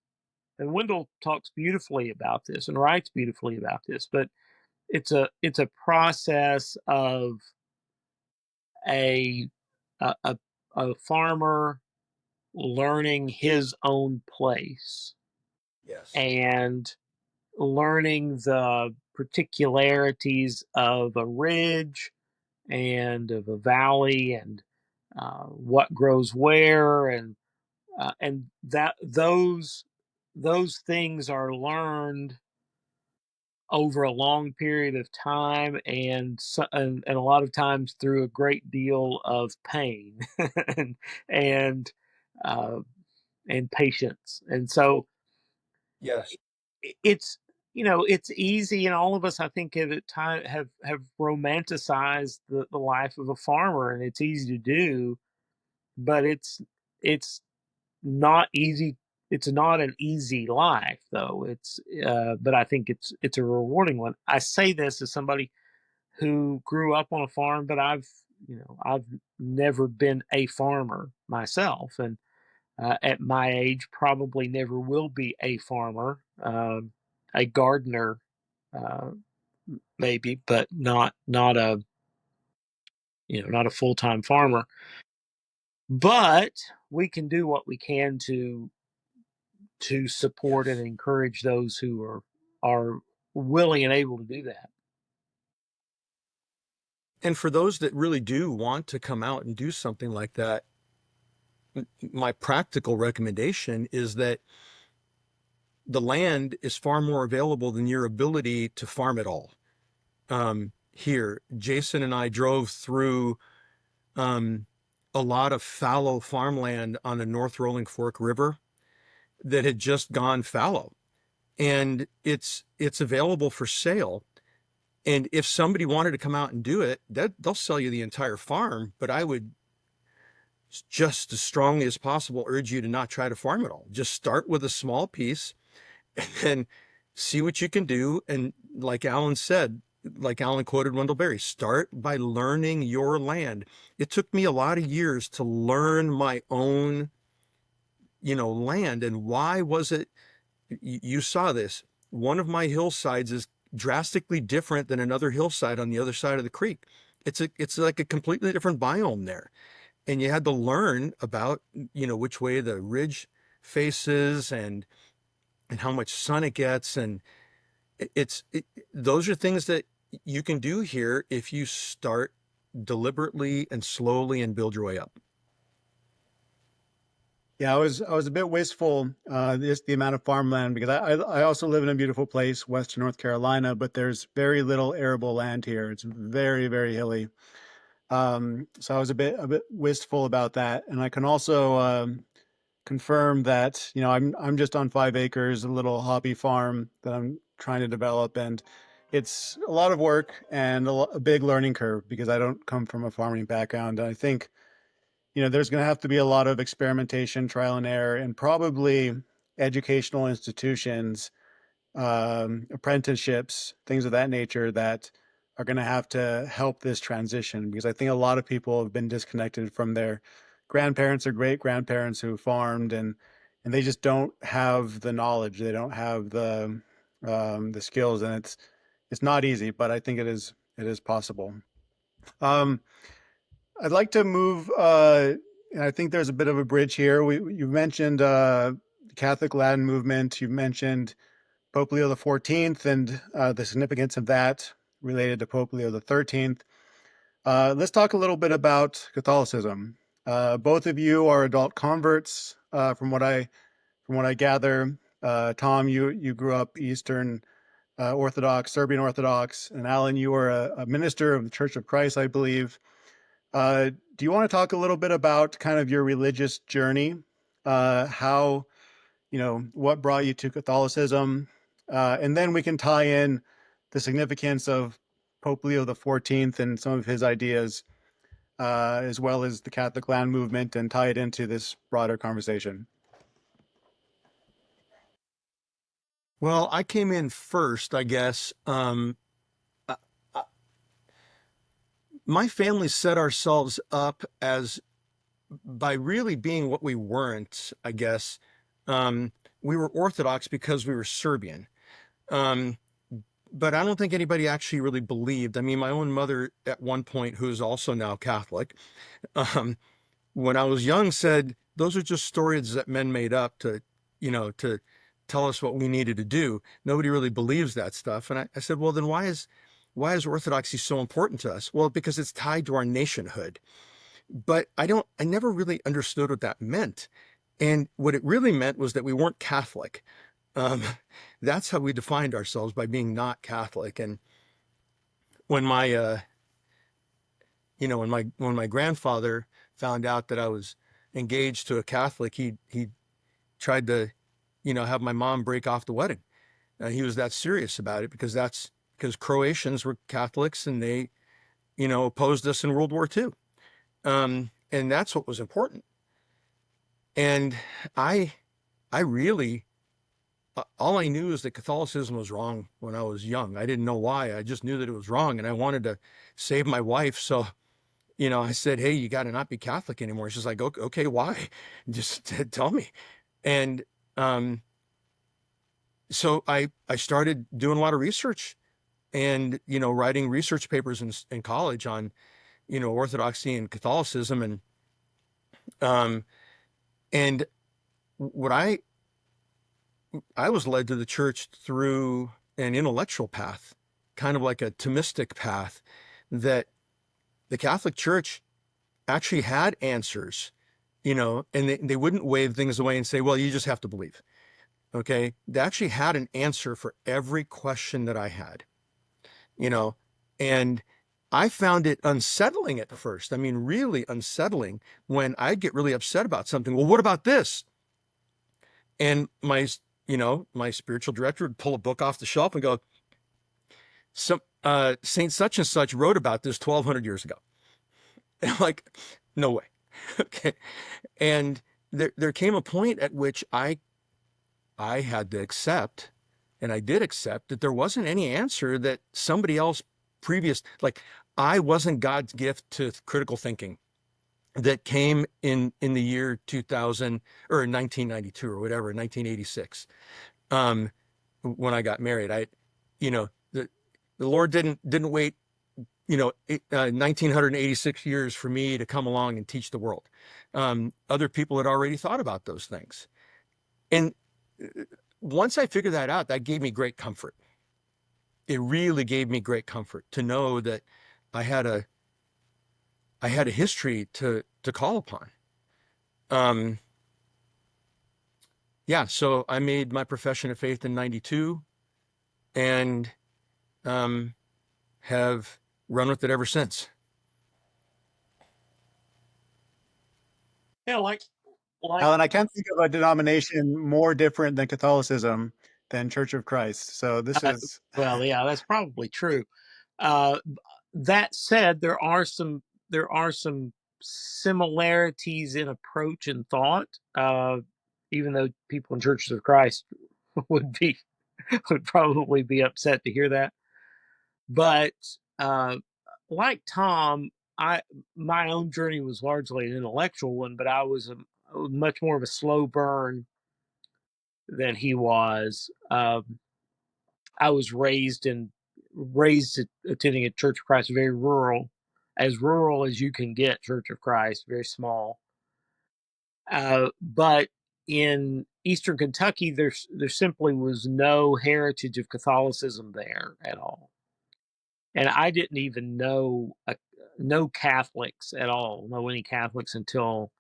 And Wendell talks beautifully about this and writes beautifully about this, but it's a process of a a, a farmer learning his own place Yes. and learning the particularities of a ridge and of a valley and what grows where and that those things are learned over a long period of time and a lot of times through a great deal of pain and and uh, and patience. And so Yes. it's it's easy, and all of us, I think, at time have romanticized the life of a farmer, and it's easy to do, but it's not easy. It's not an easy life, though. But I think it's a rewarding one. I say this as somebody who grew up on a farm, but I've never been a farmer myself, and at my age, probably never will be a farmer, a gardener, uh, maybe, but not a full time farmer. But we can do what we can to support and Yes. encourage those who are willing and able to do that. And for those that really do want to come out and do something like that, my practical recommendation is that the land is far more available than your ability to farm it all. Here, Jason and I drove through um, a lot of fallow farmland on the North Rolling Fork River that had just gone fallow, and it's available for sale. And if somebody wanted to come out and do it, that they'll sell you the entire farm. But I would just as strongly as possible urge you to not try to farm it all. Just start with a small piece and then see what you can do. And like Alan said, like Alan quoted Wendell Berry, start by learning your land. It took me a lot of years to learn my own, land. And why was it? You saw this. One of my hillsides is drastically different than another hillside on the other side of the creek. It's like a completely different biome there. And you had to learn about, which way the ridge faces and how much sun it gets. And those are things that you can do here if you start deliberately and slowly and build your way up. Yeah, I was a bit wistful, just the amount of farmland, because I also live in a beautiful place, Western North Carolina, but there's very little arable land here. It's very, very hilly. So I was a bit wistful about that, and I can also confirm that I'm just on 5 acres, a little hobby farm that I'm trying to develop, and it's a lot of work and a big learning curve because I don't come from a farming background. And I think there's going to have to be a lot of experimentation, trial and error, and probably educational institutions, apprenticeships, things of that nature that are going to have to help this transition because I think a lot of people have been disconnected from their grandparents or great grandparents who farmed, and and they just don't have the knowledge. They don't have the skills, and it's not easy, but I think it is possible. Um, I'd like to move, and I think there's a bit of a bridge here. You mentioned Catholic Latin movement. You mentioned Pope Leo the 14th and the significance of that related to Pope Leo the 13th. Let's talk a little bit about Catholicism. Both of you are adult converts, from what I gather. Tom, you grew up Eastern Orthodox, Serbian Orthodox, and Alan, you were a minister of the Church of Christ, I believe. Do you want to talk a little bit about kind of your religious journey? How, what brought you to Catholicism? And then we can tie in the significance of Pope Leo the 14th and some of his ideas, as well as the Catholic land movement, and tie it into this broader conversation. Well, I came in first, I guess. Uh, uh, my family set ourselves up as by really being what we weren't, I guess. Um, we were Orthodox because we were Serbian. Um, but I don't think anybody actually really believed. I mean, my own mother at one point, who's also now Catholic, um, when I was young, said those are just stories that men made up to tell us what we needed to do. Nobody really believes that stuff. And I said, well, then why is Orthodoxy so important to us? Well, because it's tied to our nationhood. But I never really understood what that meant. And what it really meant was that we weren't Catholic. Um, that's how we defined ourselves, by being not Catholic. And when my when my grandfather found out that I was engaged to a Catholic, he tried to, have my mom break off the wedding. He was that serious about it, because Croatians were Catholics, and they, opposed us in World War II. And that's what was important. And I I really all I knew is that Catholicism was wrong when I was young. I didn't know why. I just knew that it was wrong, and I wanted to save my wife. So, I said, "Hey, you got to not be Catholic anymore." She's like, "Okay, okay, why? Just tell me." And um, so I started doing a lot of research, and writing research papers in college on Orthodoxy and Catholicism, um, and what I was led to the church through an intellectual path, kind of like a Thomistic path, that the Catholic Church actually had answers, and they wouldn't wave things away and say, well, you just have to believe. Okay. They actually had an answer for every question that I had, you know, and I found it unsettling at first. I mean, really unsettling when I'd get really upset about something. Well, what about this? And my spiritual director would pull a book off the shelf and go, Saint such and such wrote about this 1200 years ago. And I'm like, no way. Okay. And there came a point at which I had to accept, and I did accept, that there wasn't any answer that somebody else like, I wasn't God's gift to critical thinking that came in the year 2000 or 1992 or whatever, 1986. When I got married, the Lord didn't wait, 1986 years for me to come along and teach the world. Other people had already thought about those things. And once I figured that out, that gave me great comfort. It really gave me great comfort to know that I had a history to call upon. Yeah, so I made my profession of faith in 92, and have run with it ever since. Yeah, like Alan, I can't think of a denomination more different than Catholicism than Church of Christ. So this uh, is, well, yeah, that's probably true. Uh, that said, there are some similarities in approach and thought. Even though people in Churches of Christ would be would probably be upset to hear that, but uh, like Tom, I my own journey was largely an intellectual one, but I was much more of a slow burn than he was. I was raised attending a Church of Christ, very rural, as rural as you can get. Church of Christ, very small. But in Eastern Kentucky, there simply was no heritage of Catholicism there at all, and I didn't even know Catholics at all, know any Catholics until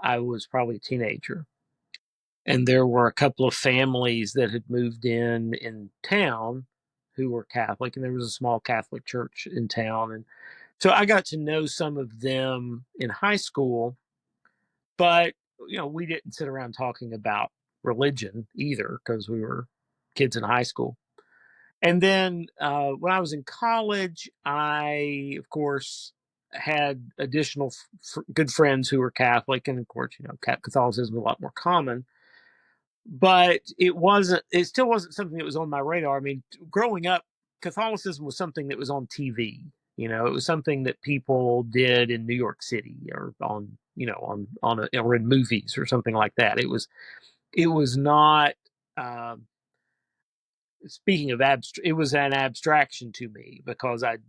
I was probably a teenager. And there were a couple of families that had moved in town who were Catholic, and there was a small Catholic church in town, and so I got to know some of them in high school. But we didn't sit around talking about religion either because we were kids in high school. And then when I was in college, I, of course, had additional good friends who were Catholic, and of course, Catholicism was a lot more common. But it still wasn't something that was on my radar. I mean, growing up, Catholicism was something that was on TV. It was something that people did in New York City or or in movies or something like that. It was not. Speaking of it was an abstraction to me because I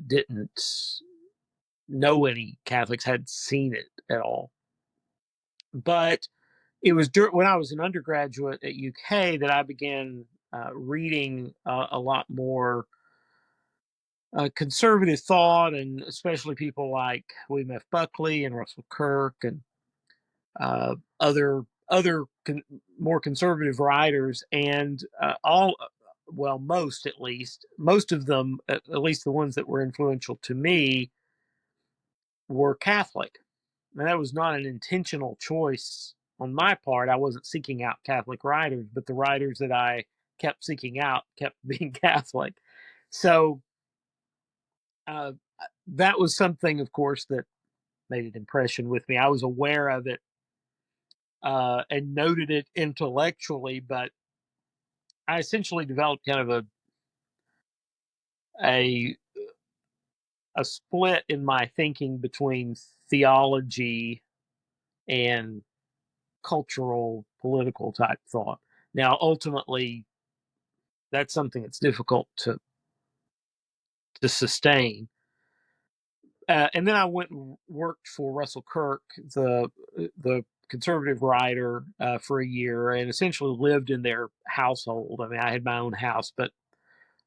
didn't know any Catholics, had seen it at all. But it was when I was an undergraduate at UK that I began reading a lot more conservative thought, and especially people like William F. Buckley and Russell Kirk and other more conservative writers, and most of them, at least the ones that were influential to me, were Catholic. And that was not an intentional choice on my part. I wasn't seeking out Catholic writers, but the writers that I kept seeking out kept being Catholic. So uh, that was something, of course, that made an impression with me. I was aware of it and noted it intellectually, but I essentially developed kind of a a split in my thinking between theology and cultural, political type thought. Now, ultimately, that's something that's difficult to sustain. And then I went and worked for Russell Kirk, the conservative writer, for a year, and essentially lived in their household. I mean, I had my own house, but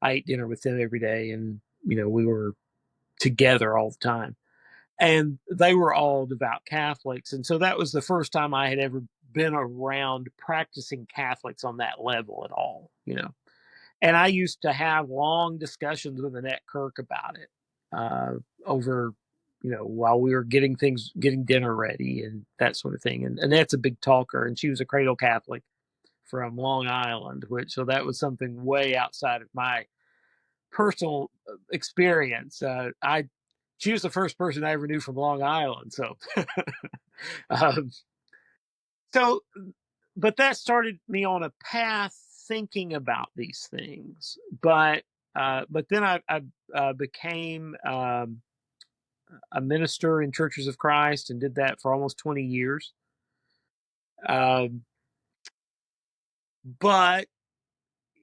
I ate dinner with them every day, and we were together all the time. And they were all devout Catholics, and so that was the first time I had ever been around practicing Catholics on that level at all. And I used to have long discussions with Annette Kirk about it over, while we were getting dinner ready and that sort of thing. And Annette's a big talker, and she was a cradle Catholic from Long Island, so that was something way outside of my personal experience. She was the first person I ever knew from Long Island, so um, so but that started me on a path thinking about these things. But then I became a minister in Churches of Christ and did that for almost 20 years. Um, but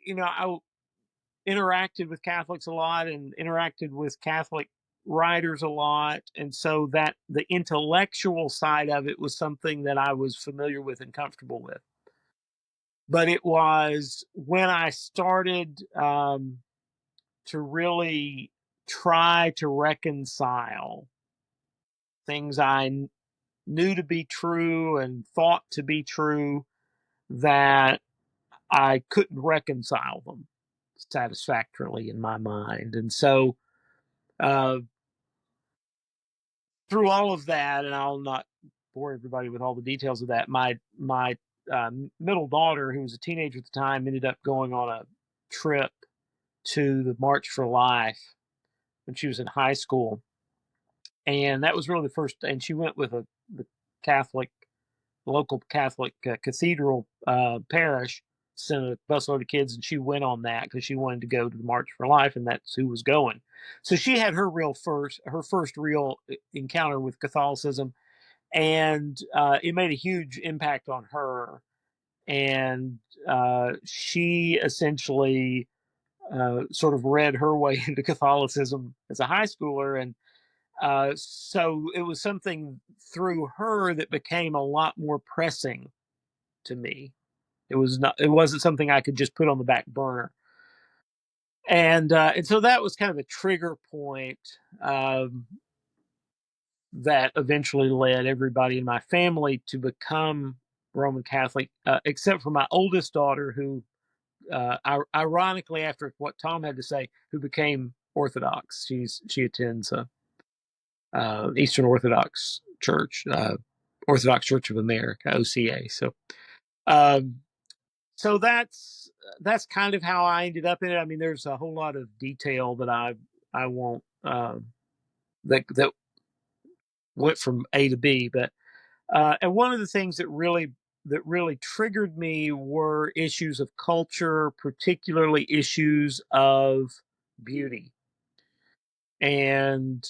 I interacted with Catholics a lot and interacted with Catholic writers a lot, and so that the intellectual side of it was something that I was familiar with and comfortable with. But it was when I started to really try to reconcile things I knew to be true and thought to be true that I couldn't reconcile them satisfactorily in my mind. And so uh, through all of that, and I'll not bore everybody with all the details of that, my middle daughter, who was a teenager at the time, ended up going on a trip to the March for Life when she was in high school, and that was really the first. And she went with the Catholic, local Catholic cathedral parish, sent a busload of kids, and she went on that because she wanted to go to the March for Life, and that's who was going. So she had her first real encounter with Catholicism, and it made a huge impact on her. and she essentially sort of read her way into Catholicism as a high schooler, and so it was something through her that became a lot more pressing to me. It wasn't something I could just put on the back burner, and so that was kind of a trigger point. That eventually led everybody in my family to become Roman Catholic, except for my oldest daughter, who, ironically, after what Tom had to say, who became Orthodox. She attends Eastern Orthodox Church, Orthodox Church of America (OCA). Um, so that's kind of how I ended up in it. I mean, there's a whole lot of detail that I won't that went from A to B, but and one of the things that really triggered me were issues of culture, particularly issues of beauty. And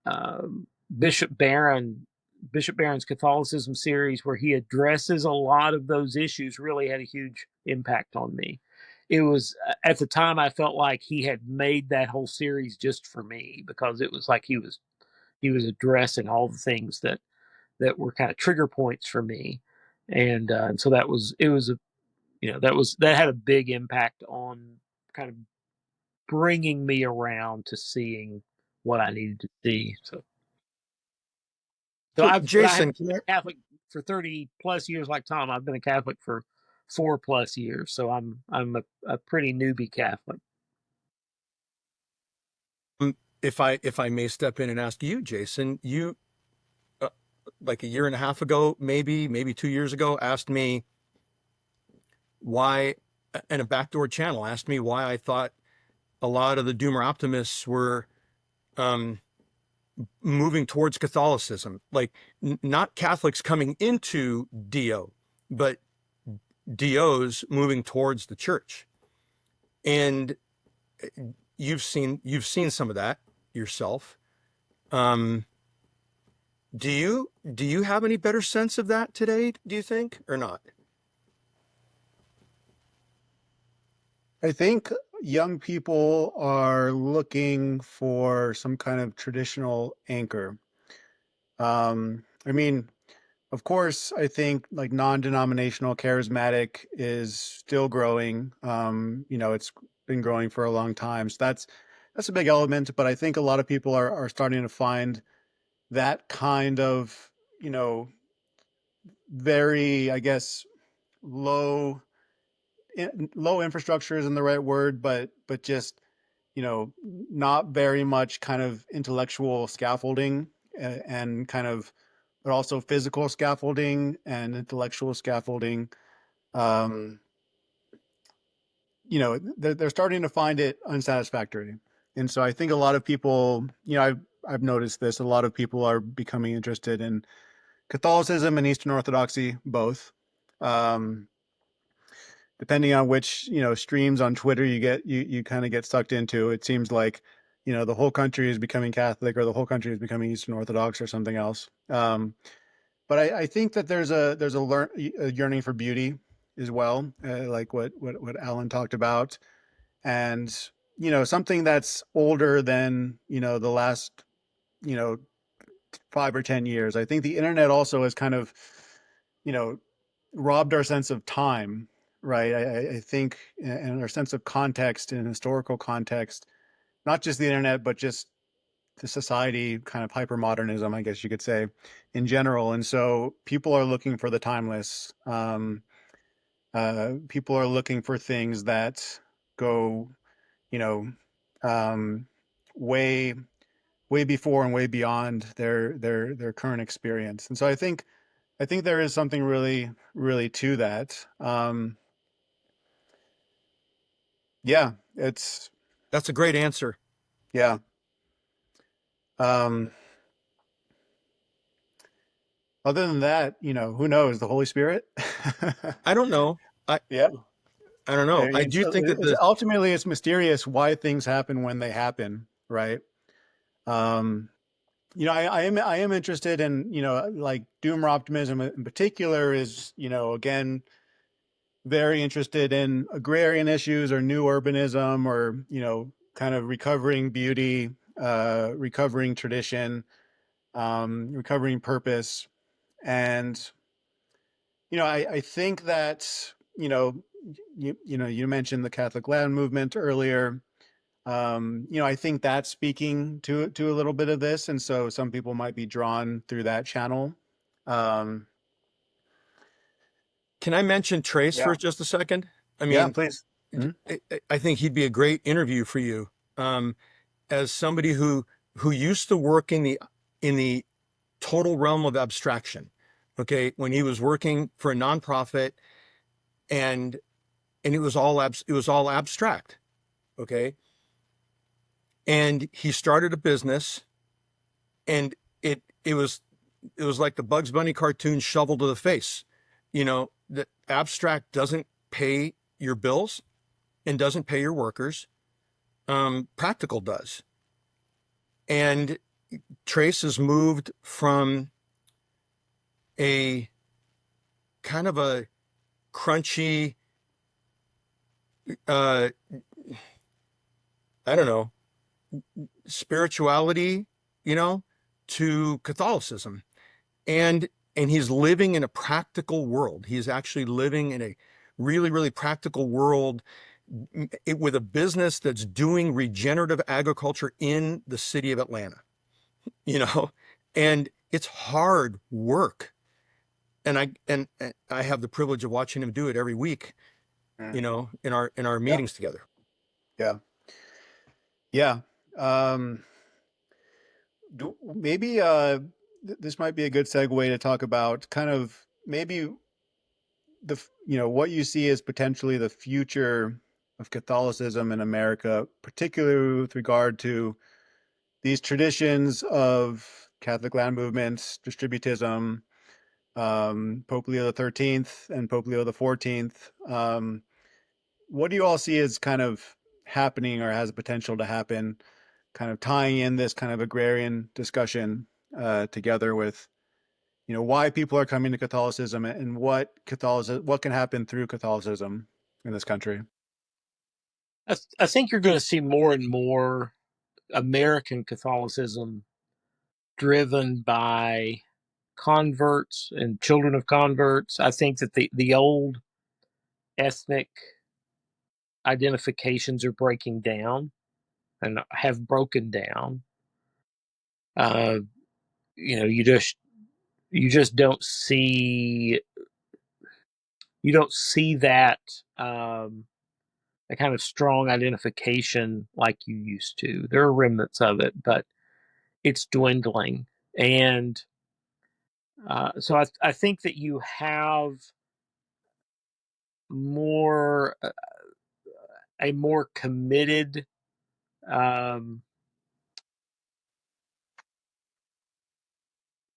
um, Bishop Barron, Bishop Barron's Catholicism series, where he addresses a lot of those issues, really had a huge impact on me. It was at the time I felt like he had made that whole series just for me, because it was like he was addressing all the things that were kind of trigger points for me, and so that was it was a that had a big impact on kind of bringing me around to seeing what I needed to see. So So, but I Jason, haven't been a Catholic for 30 plus years like Tom. I've been a Catholic for 4 plus years, so I'm a pretty newbie Catholic. if I may step in and ask you, Jason, you uh, like a year and a half ago, maybe 2 years ago, asked me why, in a backdoor channel, asked me why I thought a lot of the doomer optimists were um, moving towards Catholicism, like not Catholics coming into DO, but DOs moving towards the church. And you've seen some of that yourself. Um, do you have any better sense of that today? Do you think, or not? I think young people are looking for some kind of traditional anchor. I mean, of course, I think like non-denominational charismatic is still growing. It's been growing for a long time. So that's a big element, but I think a lot of people are starting to find that kind of, you know, very, I guess, low low infrastructure isn't the right word, but just, not very much kind of intellectual scaffolding, and kind of, but also physical scaffolding and intellectual scaffolding. Um, they're starting to find it unsatisfactory. And so I think a lot of people, I've noticed this, a lot of people are becoming interested in Catholicism and Eastern Orthodoxy, both. Um, Depending on which, streams on Twitter you kind of get sucked into, it seems like, the whole country is becoming Catholic or the whole country is becoming Eastern Orthodox or something else. But I think that there's a yearning for beauty as well, like what Alan talked about, and something that's older than the last you know 5 or 10 years. I think the internet also has kind of you know robbed our sense of time, right? I think, and our sense of context and historical context, not just the internet, but just the society kind of hyper modernism, I guess you could say, in general. And so people are looking for the timeless. People are looking for things that go, you know, um, way way before and way beyond their current experience. And so I think there is something really really to that. Yeah, it's That's a great answer. yeah. Um, Other than that, who knows? The Holy Spirit. I don't know. I Yeah. I don't I know. I mean, do think that it's the ultimately it's mysterious why things happen when they happen, right? Um, I am interested in, like doomer optimism in particular is, again, very interested in agrarian issues or new urbanism or, kind of recovering beauty, recovering tradition, recovering purpose. And, I think that, you mentioned the Catholic land movement earlier. I think that's speaking to a little bit of this. And so some people might be drawn through that channel. Um, Can I mention Trace yeah. for just a second? I Yeah, mean, please. Mhm. I think he'd be a great interview for you. As somebody who used to work in the total realm of abstraction. Okay, when he was working for a nonprofit, and it was all abstract. Okay, and he started a business, and it was like the Bugs Bunny cartoon shovel to the face. The abstract doesn't pay your bills and doesn't pay your workers. Practical does. And Trace has moved from a kind of a crunchy, uh, I don't know, spirituality, you know, to Catholicism. And he's living in a practical world. He's actually living in a really, really practical world with a business that's doing regenerative agriculture in the city of Atlanta, you know, and it's hard work. And I have the privilege of watching him do it every week, Mm. in our Yeah. meetings together. Yeah. Yeah. Um, maybe this might be a good segue to talk about kind of maybe what you see as potentially the future of Catholicism in America, particularly with regard to these traditions of Catholic land movements, distributism, Pope Leo the 13th and Pope Leo the 14th. What do you all see as kind of happening or has the potential to happen, kind of tying in this kind of agrarian discussion together with, why people are coming to Catholicism and what can happen through Catholicism in this country? I think you're going to see more and more American Catholicism driven by converts and children of converts. I think that the old ethnic identifications are breaking down and have broken down. Uh, you just don't see that a kind of strong identification like you used to. There are remnants of it, but it's dwindling. And so I think that you have more a more committed um,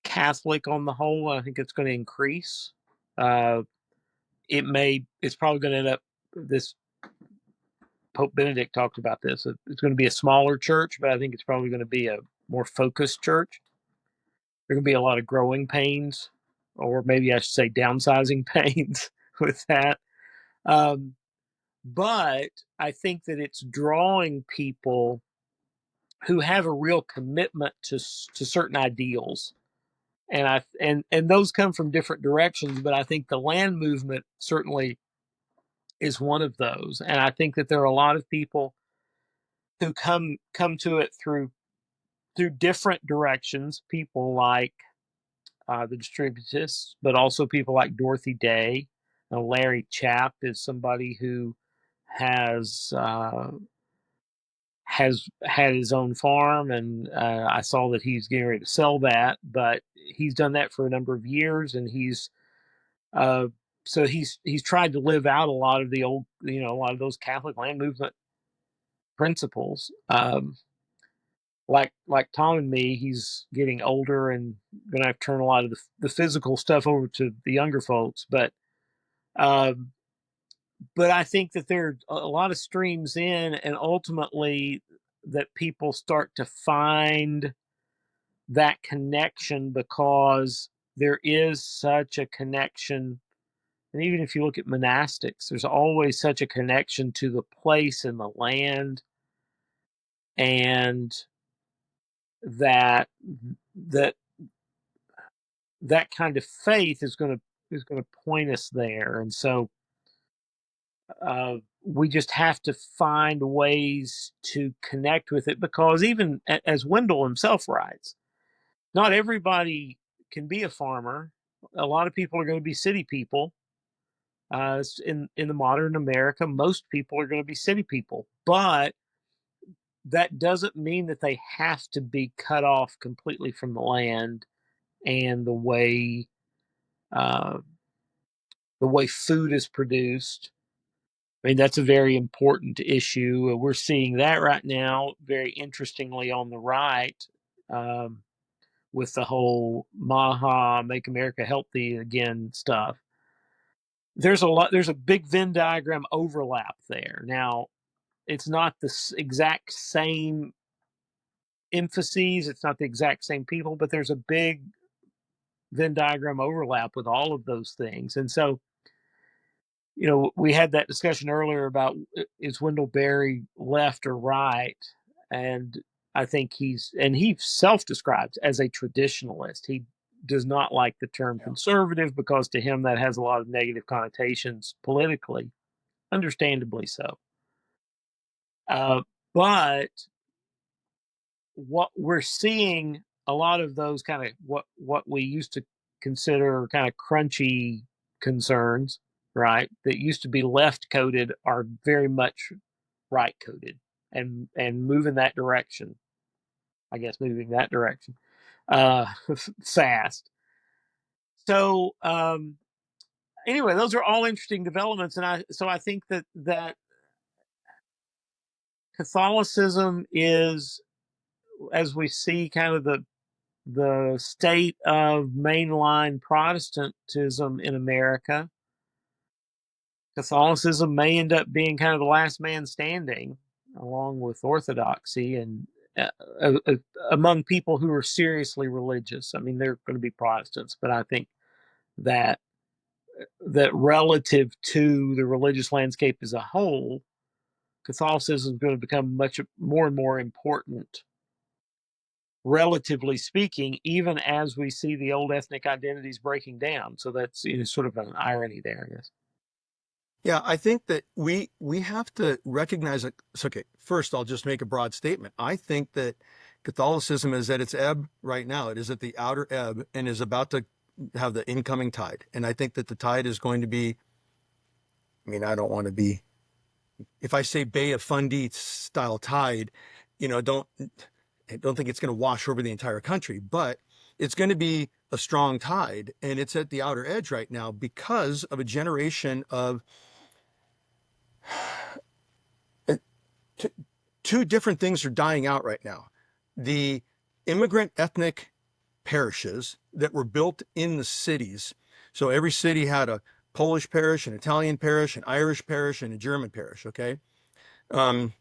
Catholic on the whole. I think it's going to increase. Uh, it's probably going to end up this. Pope Benedict talked about this. It's going to be a smaller church, but I think it's probably going to be a more focused church. There are going to be a lot of growing pains, or maybe I should say downsizing pains with that. Um, but I think that it's drawing people who have a real commitment to certain ideals, and those come from different directions. But I think the land movement certainly is one of those, and I think that there are a lot of people who come to it through different directions. People like the distributists, but also people like Dorothy Day. Larry Chapp is somebody who has has had his own farm, and I saw that he's getting ready to sell that. But he's done that for a number of years, and uh, he's tried to live out a lot of the old, a lot of those Catholic land movement principles. Like Tom and me, he's getting older and going to have to turn a lot of the physical stuff over to the younger folks. Um, but I think that there are a lot of streams in, and ultimately that people start to find that connection because there is such a connection And even if you look at monastics, there's always such a connection to the place and the land, and that that that kind of faith is going to point us there. And so we just have to find ways to connect with it, because even as Wendell himself writes, not everybody can be a farmer. A lot of people are going to be city people. In the modern America, most people are going to be city people, but that doesn't mean that they have to be cut off completely from the land and uh, the way food is produced. I mean, that's a very important issue. We're seeing that right now, very interestingly, on the right, um, with the whole Maha, Make America Healthy Again stuff. There's a big Venn diagram overlap there. Now, it's not the exact same emphases, it's not the exact same people, but there's a big Venn diagram overlap with all of those things. And so, we had that discussion earlier about, is Wendell Berry left or right? And I think he self describes as a traditionalist. He does not like the term conservative because to him that has a lot of negative connotations politically, understandably so. But what we're seeing, a lot of those kind of what we used to consider kind of crunchy concerns, right, that used to be left coded, are very much right coded, and moving that direction. I guess moving that direction uh, fast. So anyway, those are all interesting developments, and I think that Catholicism is, as we see kind of the state of mainline Protestantism in America, Catholicism may end up being kind of the last man standing, along with Orthodoxy, and uh, uh, among people who are seriously religious. I mean, they're going to be Protestants, but I think that relative to the religious landscape as a whole, Catholicism is going to become much more and more important, relatively speaking, even as we see the old ethnic identities breaking down. So that's, sort of an irony there, I guess. Yeah, I think that we have to recognize that. Okay, first I'll just make a broad statement. I think that Catholicism is at its ebb right now. It is at the outer ebb and is about to have the incoming tide. And I think that the tide is going to be, I mean, I don't want to be, if I say Bay of Fundy style tide, I don't think it's going to wash over the entire country, but it's going to be a strong tide, and it's at the outer edge right now because of a generation of two different things are dying out right now. The immigrant ethnic parishes that were built in the cities. So every city had a Polish parish, an Italian parish, an Irish parish, and a German parish. Okay. Um,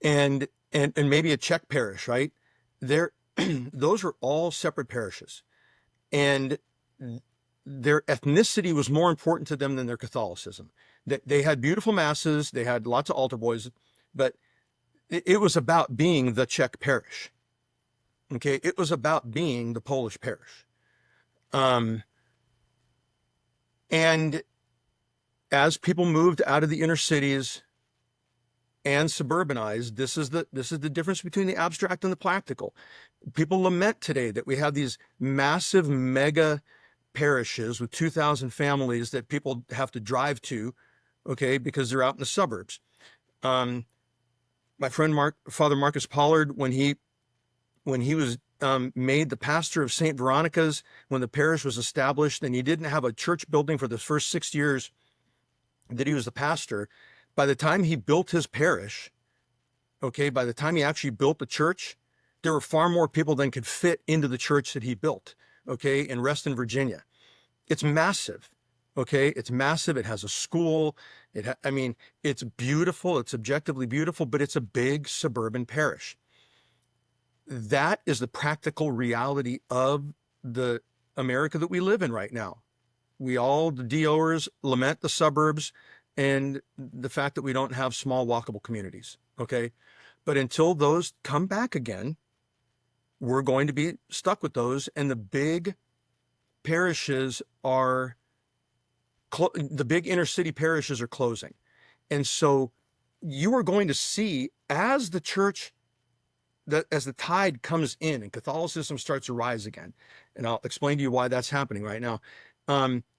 and maybe a Czech parish, right? There, those are all separate parishes, and their ethnicity was more important to them than their Catholicism. They had beautiful masses, they had lots of altar boys, but it was about being the Czech parish. Okay, it was about being the Polish parish. And as people moved out of the inner cities and suburbanized, this is the difference between the abstract and the practical. People lament today that we have these massive mega parishes with 2,000 families that people have to drive to, okay, because they're out in the suburbs. My friend Father Marcus Pollard, when he was made the pastor of St. Veronica's, when the parish was established, and he didn't have a church building for the first 6 years that he was the pastor. By the time he built his parish, okay, by the time he actually built the church, there were far more people than could fit into the church that he built, okay, in Reston, Virginia. It's massive, okay? It's massive. It has a school. I mean, it's beautiful. It's objectively beautiful, but it's a big suburban parish. That is the practical reality of the America that we live in right now. the DOers lament the suburbs and the fact that we don't have small walkable communities. Okay. But until those come back again, we're going to be stuck with those. And the big parishes are, the big inner city parishes are closing. And so you are going to see as the church, that as the tide comes in and Catholicism starts to rise again, and I'll explain to you why that's happening right now.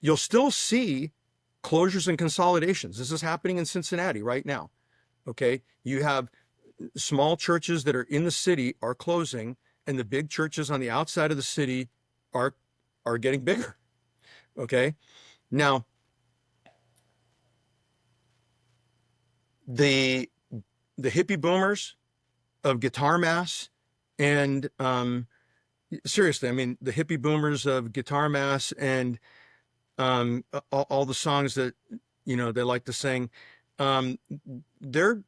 You'll still see closures and consolidations. This is happening in Cincinnati right now. Okay. You have small churches that are in the city are closing, and the big churches on the outside of the city are getting bigger. Okay. Now, the hippie boomers of guitar mass and seriously, I mean, the hippie boomers of guitar mass and all the songs that they like to sing, they're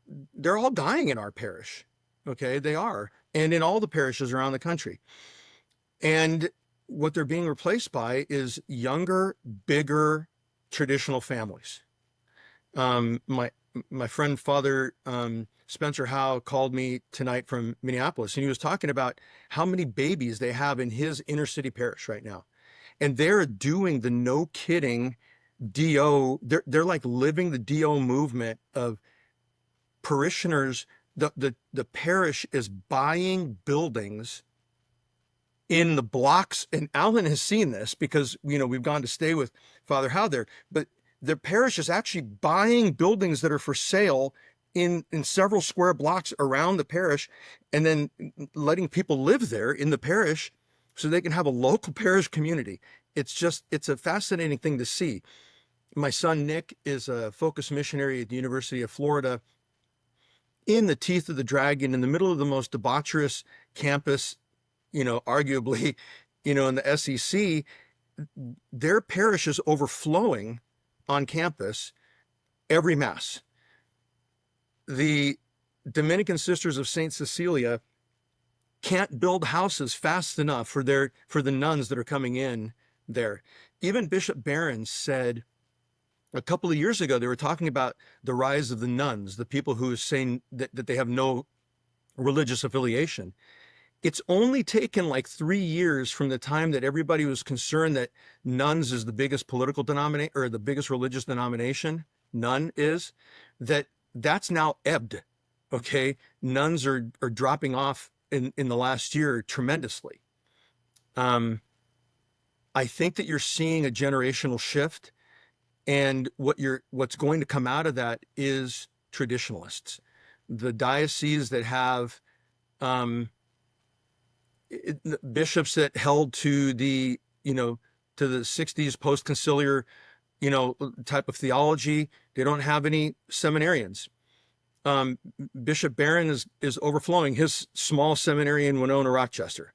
all dying in our parish. Okay, they are, and in all the parishes around the country. And what they're being replaced by is younger, bigger, traditional families. My friend Father Spencer Howe called me tonight from Minneapolis, and he was talking about how many babies they have in his inner city parish right now, and they're doing the no kidding DO. They're like living the DO movement of parishioners. The parish is buying buildings in the blocks, and Alan has seen this because we've gone to stay with Father Howe there, but the parish is actually buying buildings that are for sale in several square blocks around the parish, and then letting people live there in the parish so they can have a local parish community. It's a fascinating thing to see. My son Nick is a focus missionary at the University of Florida, in the teeth of the dragon, in the middle of the most debaucherous campus, arguably, in the SEC. Their parish is overflowing on campus every mass. The Dominican Sisters of St. Cecilia can't build houses fast enough for the nuns that are coming in there. Even Bishop Barron said a couple of years ago, they were talking about the rise of the nuns, the people who are saying that they have no religious affiliation. It's only taken like 3 years from the time that everybody was concerned that nuns is the biggest political denomination, or the biggest religious denomination, nun is, that's now ebbed. Okay. Nuns are dropping off in the last year tremendously. I think that you're seeing a generational shift, and what's going to come out of that is traditionalists. The dioceses that have bishops that held to the 60s post-conciliar type of theology, they don't have any seminarians. Bishop Barron is overflowing his small seminary in Winona, Rochester,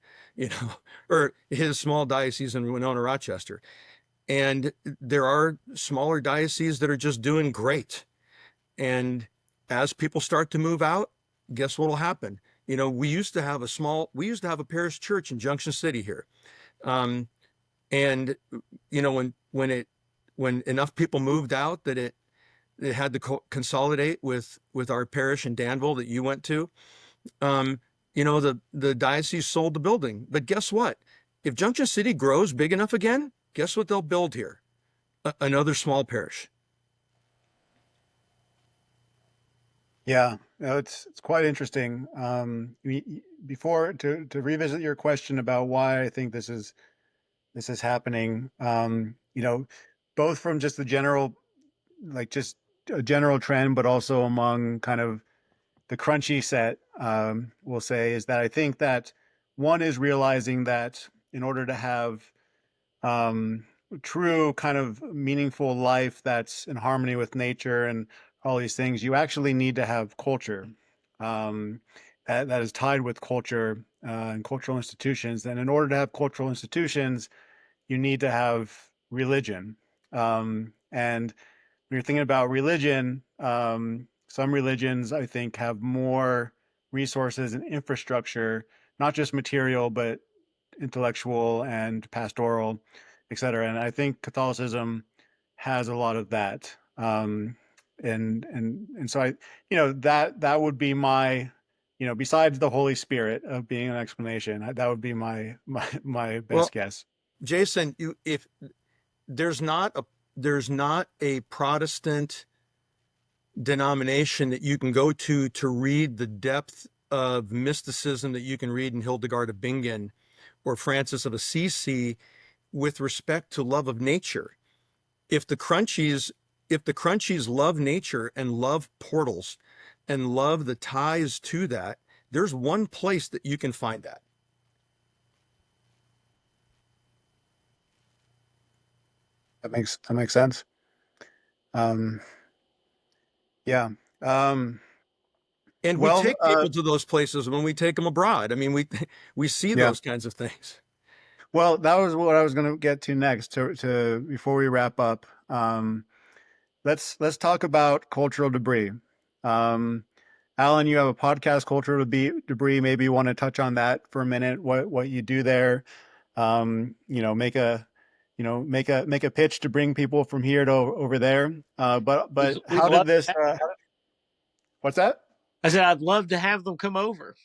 or his small diocese in Winona, Rochester. And there are smaller dioceses that are just doing great. And as people start to move out, guess what will happen? We used to have a parish church in Junction City here. And when enough people moved out that it had to consolidate with our parish in Danville that you went to, the diocese sold the building. But guess what? If Junction City grows big enough again, guess what they'll build here? Another small parish. Yeah, no, it's quite interesting. Before to revisit your question about why I think this is happening, both from just the general, like just a general trend, but also among kind of the crunchy set, we'll say, is that I think that one is realizing that in order to have true kind of meaningful life that's in harmony with nature and all these things, you actually need to have culture that is tied with culture and cultural institutions. And in order to have cultural institutions, you need to have religion. And when you're thinking about religion, some religions, I think, have more resources and infrastructure, not just material, but intellectual and pastoral. et cetera. And I think Catholicism has a lot of that. And so that would be my, besides the Holy Spirit of being an explanation, that would be my Well, best guess. Jason, if there's not a there's not a Protestant denomination that you can go to read the depth of mysticism that you can read in Hildegard of Bingen or Francis of Assisi with respect to love of nature. If the crunchies if the crunchies love nature and love portals and love the ties to that, there's one place that you can find that. That makes sense. Um, yeah. Um, And we well, take people to those places when we take them abroad. I mean, we see yeah. those kinds of things. Well, that was what I was going to get to next. To before we wrap up, let's talk about cultural debris. Um, Alan, you have a podcast, Cultural Debris. Maybe you want to touch on that for a minute. What you do there? Make a make a pitch to bring people from here to over there. But We'd how did love this? What's that? I said I'd love to have them come over.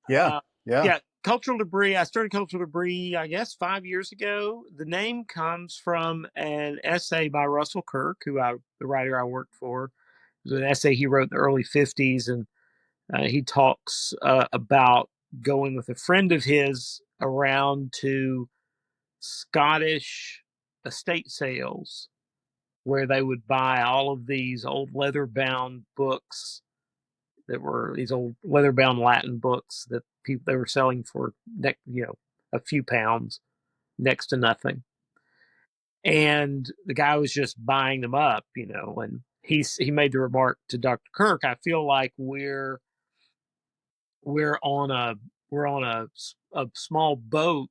Yeah, Uh, yeah. yeah, Cultural Debris. I started Cultural Debris, I guess, 5 years ago. The name comes from an essay by Russell Kirk, the writer I worked for. It was an essay he wrote in the early '50s, and he talks about going with a friend of his around to Scottish estate sales where they would buy all of these old leather bound books that were these old leather bound Latin books that people they were selling for a few pounds, next to nothing. And the guy was just buying them up, and he made the remark to Dr. Kirk, I feel like we're on a a small boat,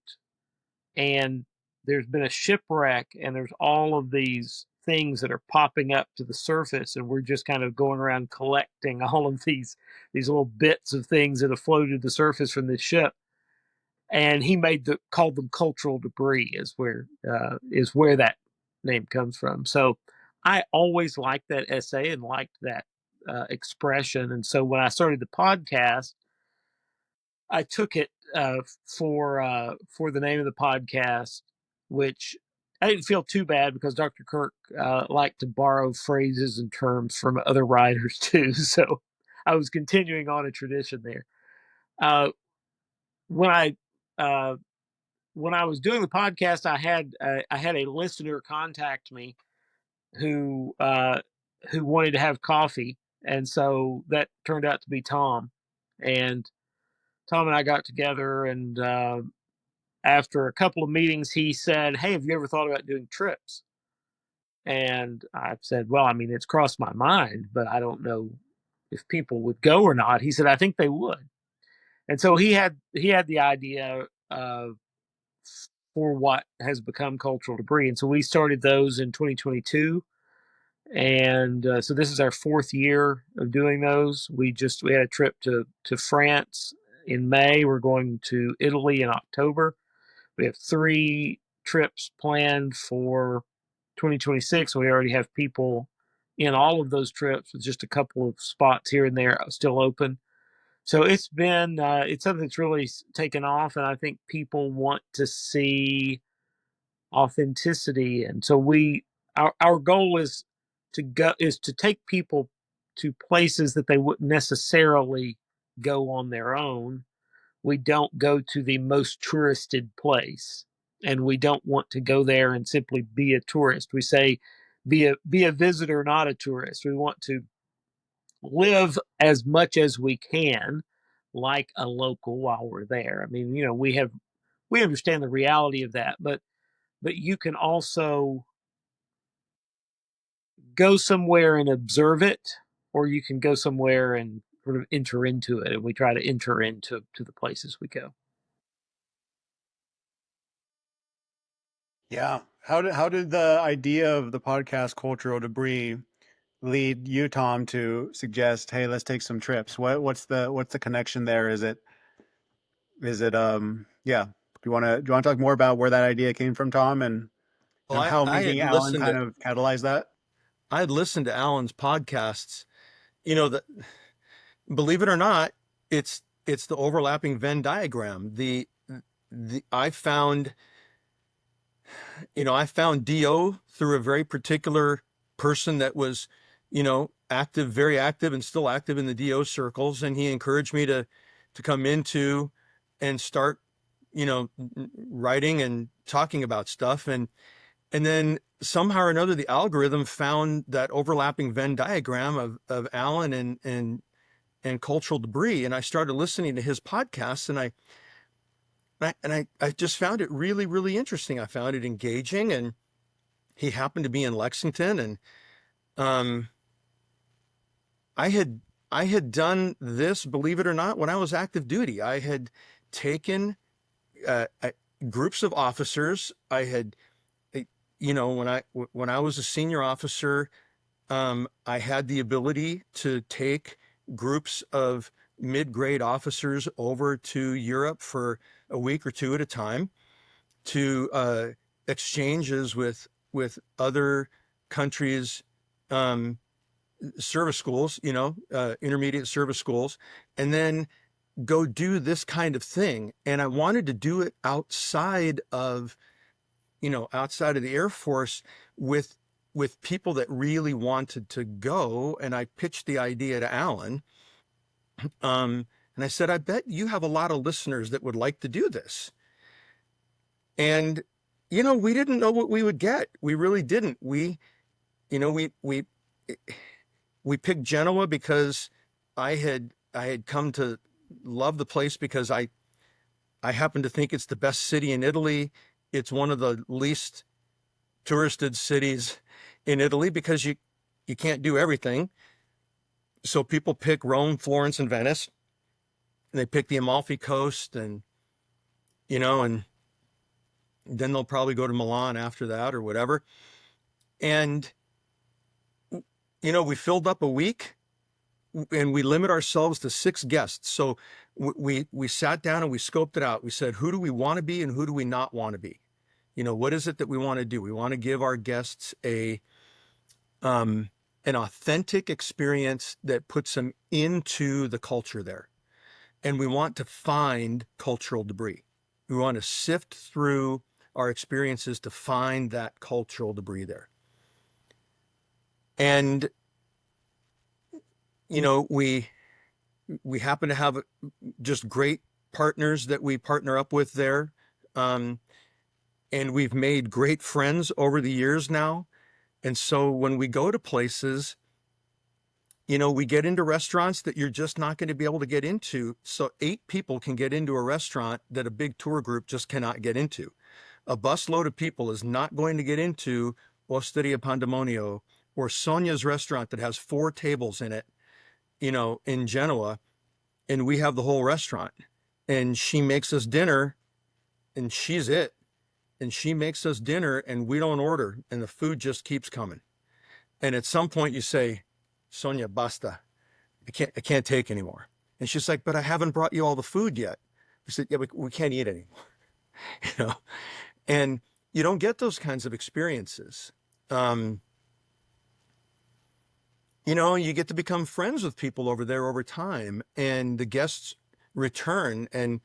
and there's been a shipwreck, and there's all of these things that are popping up to the surface, and we're just kind of going around collecting all of these little bits of things that have floated to the surface from this ship. And he called them cultural debris, is where that name comes from. So I always liked that essay and liked that expression, and so when I started the podcast, I took it for the name of the podcast, which I didn't feel too bad because Dr. Kirk liked to borrow phrases and terms from other writers too. So I was continuing on a tradition there. Uh, when I uh, when I was doing the podcast, I had a listener contact me who who wanted to have coffee, and so that turned out to be Tom. And Tom and I got together, and after a couple of meetings, he said, "Hey, have you ever thought about doing trips?" And I said, "Well, I mean, it's crossed my mind, but I don't know if people would go or not." He said, "I think they would." And so he had the idea for what has become cultural debris, and so we started those in 2022. And so this is our fourth year of doing those. We had a trip to France in May. We're going to Italy in October. We have 3 trips planned for 2026. We already have people in all of those trips with just a couple of spots here and there still open. So it's something that's really taken off, and I think people want to see authenticity. And so our goal is to take people to places that they wouldn't necessarily go on their own. We don't go to the most touristed place, and we don't want to go there and simply be a tourist. We say be a visitor, not a tourist. We want to live as much as we can like a local while we're there. I mean, we understand the reality of that, but you can also go somewhere and observe it, or you can go somewhere and sort of enter into it. And we try to enter into the places we go. Yeah. How did the idea of the podcast Cultural Debris lead you, Tom, to suggest, hey, let's take some trips? What's the connection there? Is it yeah. Do you want to talk more about where that idea came from, Tom, and Well, how I meeting had Alan listened kind to of catalyzed that? I had listened to Alan's podcasts. You know, that believe it or not, it's the overlapping Venn diagram. The I found Do through a very particular person that was, active, very active, and still active in the Do circles, and he encouraged me to come into and start, writing and talking about stuff, and then somehow or another the algorithm found that overlapping Venn diagram of Alan and cultural debris, and I started listening to his podcasts, and I just found it really, really interesting. I found it engaging, and he happened to be in Lexington, and um, I had I had done this, believe it or not, when I was active duty. I had taken uh, I, groups of officers. I had, uh, when I was a senior officer, I had the ability to take groups of mid-grade officers over to Europe for a week or two at a time to exchanges with other countries' um, service schools, intermediate service schools, and then go do this kind of thing. And I wanted to do it outside of the Air Force with people that really wanted to go. And I pitched the idea to Alan. And I said, I bet you have a lot of listeners that would like to do this. And, we didn't know what we would get. We really didn't. You know, we picked Genoa because I had come to love the place because I happen to think it's the best city in Italy. It's one of the least touristed cities in Italy because you can't do everything. So people pick Rome, Florence, and Venice. And they pick the Amalfi Coast, and then they'll probably go to Milan after that or whatever. And we filled up a week, and we limit ourselves to 6 guests. So we sat down and we scoped it out. We said, who do we want to be and who do we not want to be? What is it that we want to do? We want to give our guests an authentic experience that puts them into the culture there. And we want to find cultural debris. We want to sift through our experiences to find that cultural debris there. And we happen to have just great partners that we partner up with there. And we've made great friends over the years now. And so when we go to places, we get into restaurants that you're just not going to be able to get into. So 8 people can get into a restaurant that a big tour group just cannot get into. A busload of people is not going to get into Osteria Pandemonio or Sonia's restaurant that has 4 tables in it, in Genoa, and we have the whole restaurant. And she makes us dinner, and she's it. And she makes us dinner, and we don't order, and the food just keeps coming. And at some point you say, Sonia, basta. I can't take anymore. And she's like, but I haven't brought you all the food yet. We said, yeah, we can't eat anymore. you know, and you don't get those kinds of experiences. You get to become friends with people over there over time, and the guests return, and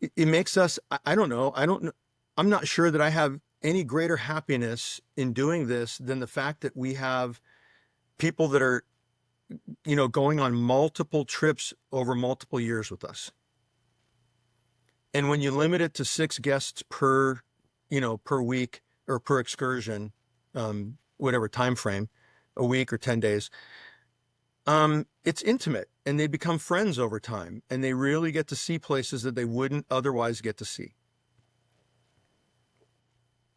it makes us, I don't know, I'm not sure that I have any greater happiness in doing this than the fact that we have people that are, going on multiple trips over multiple years with us. And when you limit it to 6 guests per week or per excursion, whatever time frame, a week or 10 days, it's intimate, and they become friends over time, and they really get to see places that they wouldn't otherwise get to see.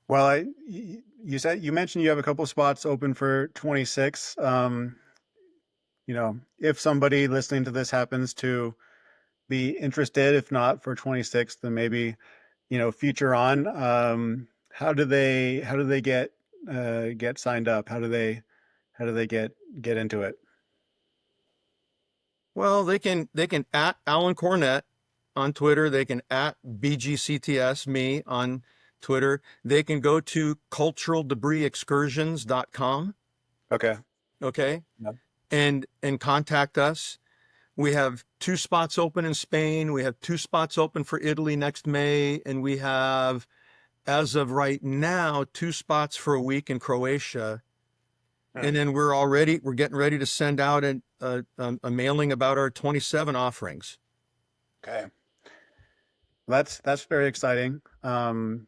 Well, you mentioned you have a couple spots open for 26. If somebody listening to this happens to be interested, if not for 26, then maybe, future on. How do they get signed up? How do they get into it? Well, they can at Alan Cornett on Twitter. They can at BGCTS, me on Twitter. They can go to culturaldebrisexcursions.com. Okay. Okay. Yep. And contact us. We have 2 spots open in Spain. We have 2 spots open for Italy next May. And we have, as of right now, 2 spots for a week in Croatia. And then we're getting ready to send out a mailing about our 27 offerings. Okay. That's very exciting. I'm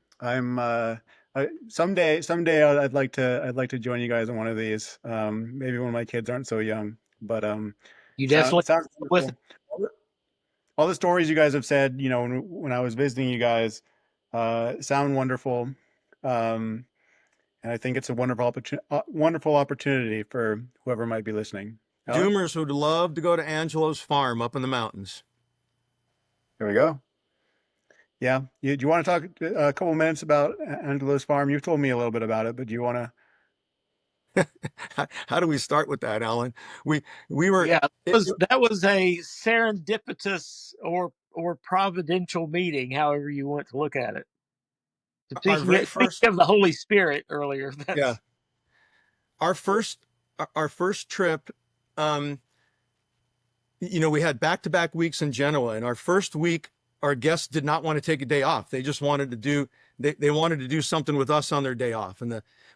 someday I'd like to join you guys on one of these. Maybe when my kids aren't so young, but You definitely sounds with wonderful. All the stories you guys have said, when I was visiting you guys, sound wonderful. Um, and I think it's a wonderful opportunity for whoever might be listening. Alan, Doomers would love to go to Angelo's farm up in the mountains. here we go. Yeah. Do you want to talk a couple minutes about Angelo's farm? You've told me a little bit about it, but do you want to? How do we start with that, Alan? We were Yeah, that was a serendipitous or providential meeting, however you want to look at it. our very Speaking first, of the Holy Spirit earlier, yeah, that's our first our first trip. We had back-to-back weeks in Genoa, and our first week, our guests did not want to take a day off. They just wanted to do they wanted to do something with us on their day off.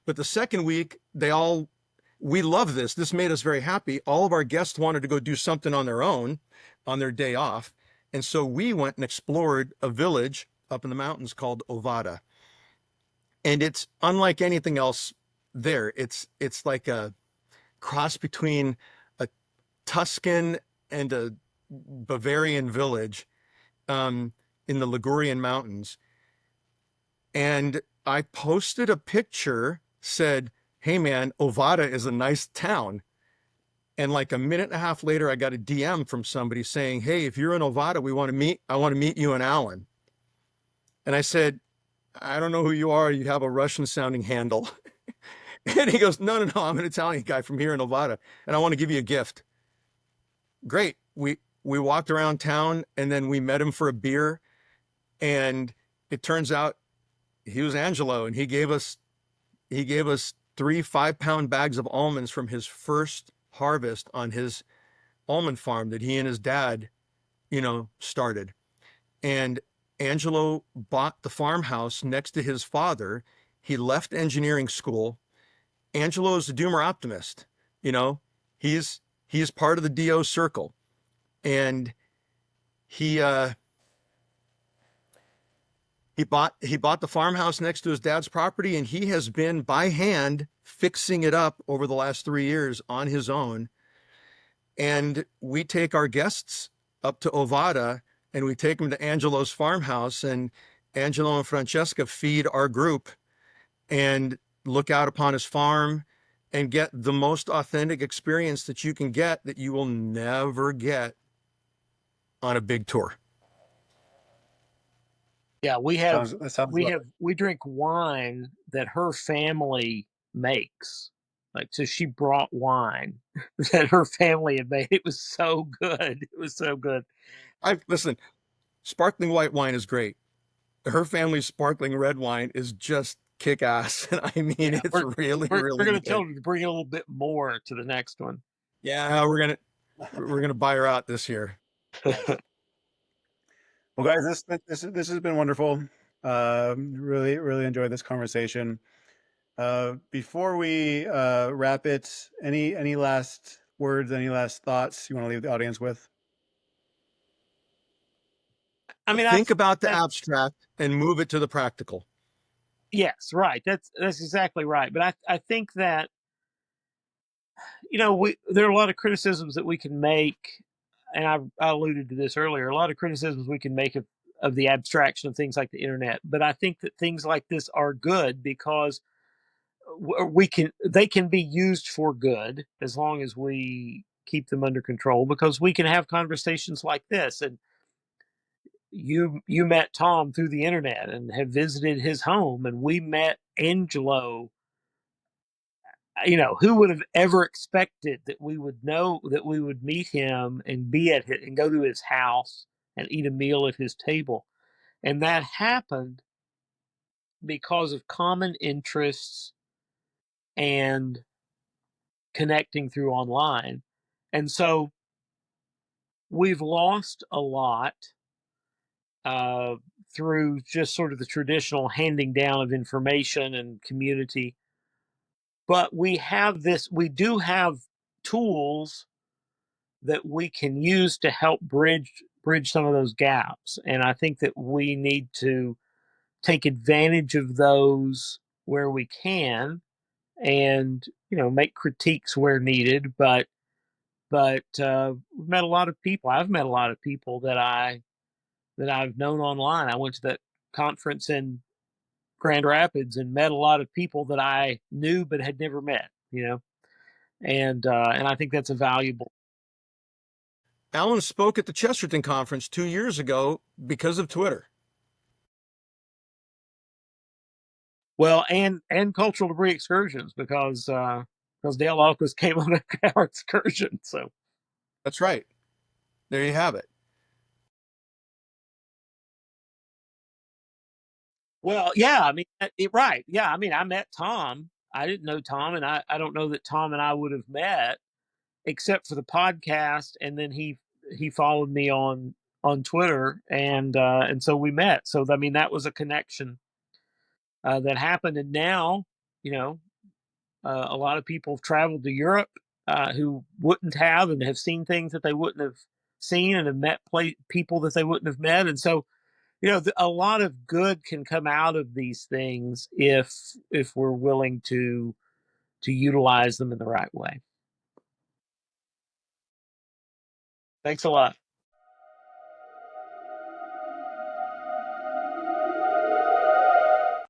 But the second week, we love this. This made us very happy. All of our guests wanted to go do something on their own on their day off. And so we went and explored a village up in the mountains called Ovada. And it's unlike anything else there. It's like a cross between a Tuscan and a Bavarian village in the Ligurian mountains. And I posted a picture, said, "Hey man, Ovada is a nice town." And like a minute and a half later, I got a DM from somebody saying, "Hey, if you're in Ovada, I want to meet you and Alan." And I said, "I don't know who you are. You have a Russian sounding handle." And he goes, "No, I'm an Italian guy from here in Ovada, and I want to give you a gift." Great. We walked around town, and then we met him for a beer, and it turns out he was Angelo, and he gave us 3 5-pound bags of almonds from his first harvest on his almond farm that he and his dad, started. And Angelo bought the farmhouse next to his father. He left engineering school. Angelo is a doomer optimist. He's part of the DO circle. And he bought the farmhouse next to his dad's property, and he has been by hand fixing it up over the last 3 years on his own. And we take our guests up to Ovada, and we take them to Angelo's farmhouse, and Angelo and Francesca feed our group and look out upon his farm and get the most authentic experience that you can get, that you will never get on a big tour. yeah. That sounds We drink wine that her family makes. Like, so she brought wine that her family had made. It was so good. It was so good. Listen, sparkling white wine is great. Her family's sparkling red wine is just kick ass. And I mean, Yeah, it's we're really, we're really going to good. tell her to bring a little bit more to the next one. Yeah, we're gonna buy her out this year. Well, guys, this has been wonderful. Really, really enjoyed this conversation. Before we wrap it, any last words, any last thoughts you want to leave the audience with? I mean, Think about the that abstract and move it to the practical. yes, right. That's exactly right. But I think that there are a lot of criticisms that we can make, and I alluded to this earlier. A lot of criticisms we can make of the abstraction of things like the internet. But I think that things like this are good because they can be used for good as long as we keep them under control, because we can have conversations like this. And you met Tom through the internet and have visited his home, and we met Angelo. Who would have ever expected that we would meet him and be at it and go to his house and eat a meal at his table. And that happened because of common interests and connecting through online. And so we've lost a lot uh, through just sort of the traditional handing down of information and community. But we do have tools that we can use to help bridge some of those gaps. And I think that we need to take advantage of those where we can, and make critiques where needed. But we've met a lot of people. I've met a lot of people that I've known online. I went to that conference in Grand Rapids and met a lot of people that I knew but had never met. And I think that's a valuable. Alan spoke at the Chesterton conference 2 years ago because of Twitter. Well, and cultural debris excursions, because Dale Alquist came on our excursion. So That's right. There you have it. well, yeah, I mean, right, yeah, I mean, I met Tom. I didn't know Tom, and I don't know that Tom and I would have met except for the podcast, and then he followed me on Twitter, and so we met. So I mean, that was a connection that happened. And now, you know, a lot of people have traveled to Europe who wouldn't have, and have seen things that they wouldn't have seen, and have met people that they wouldn't have met. And so, a lot of good can come out of these things if we're willing to utilize them in the right way. Thanks a lot.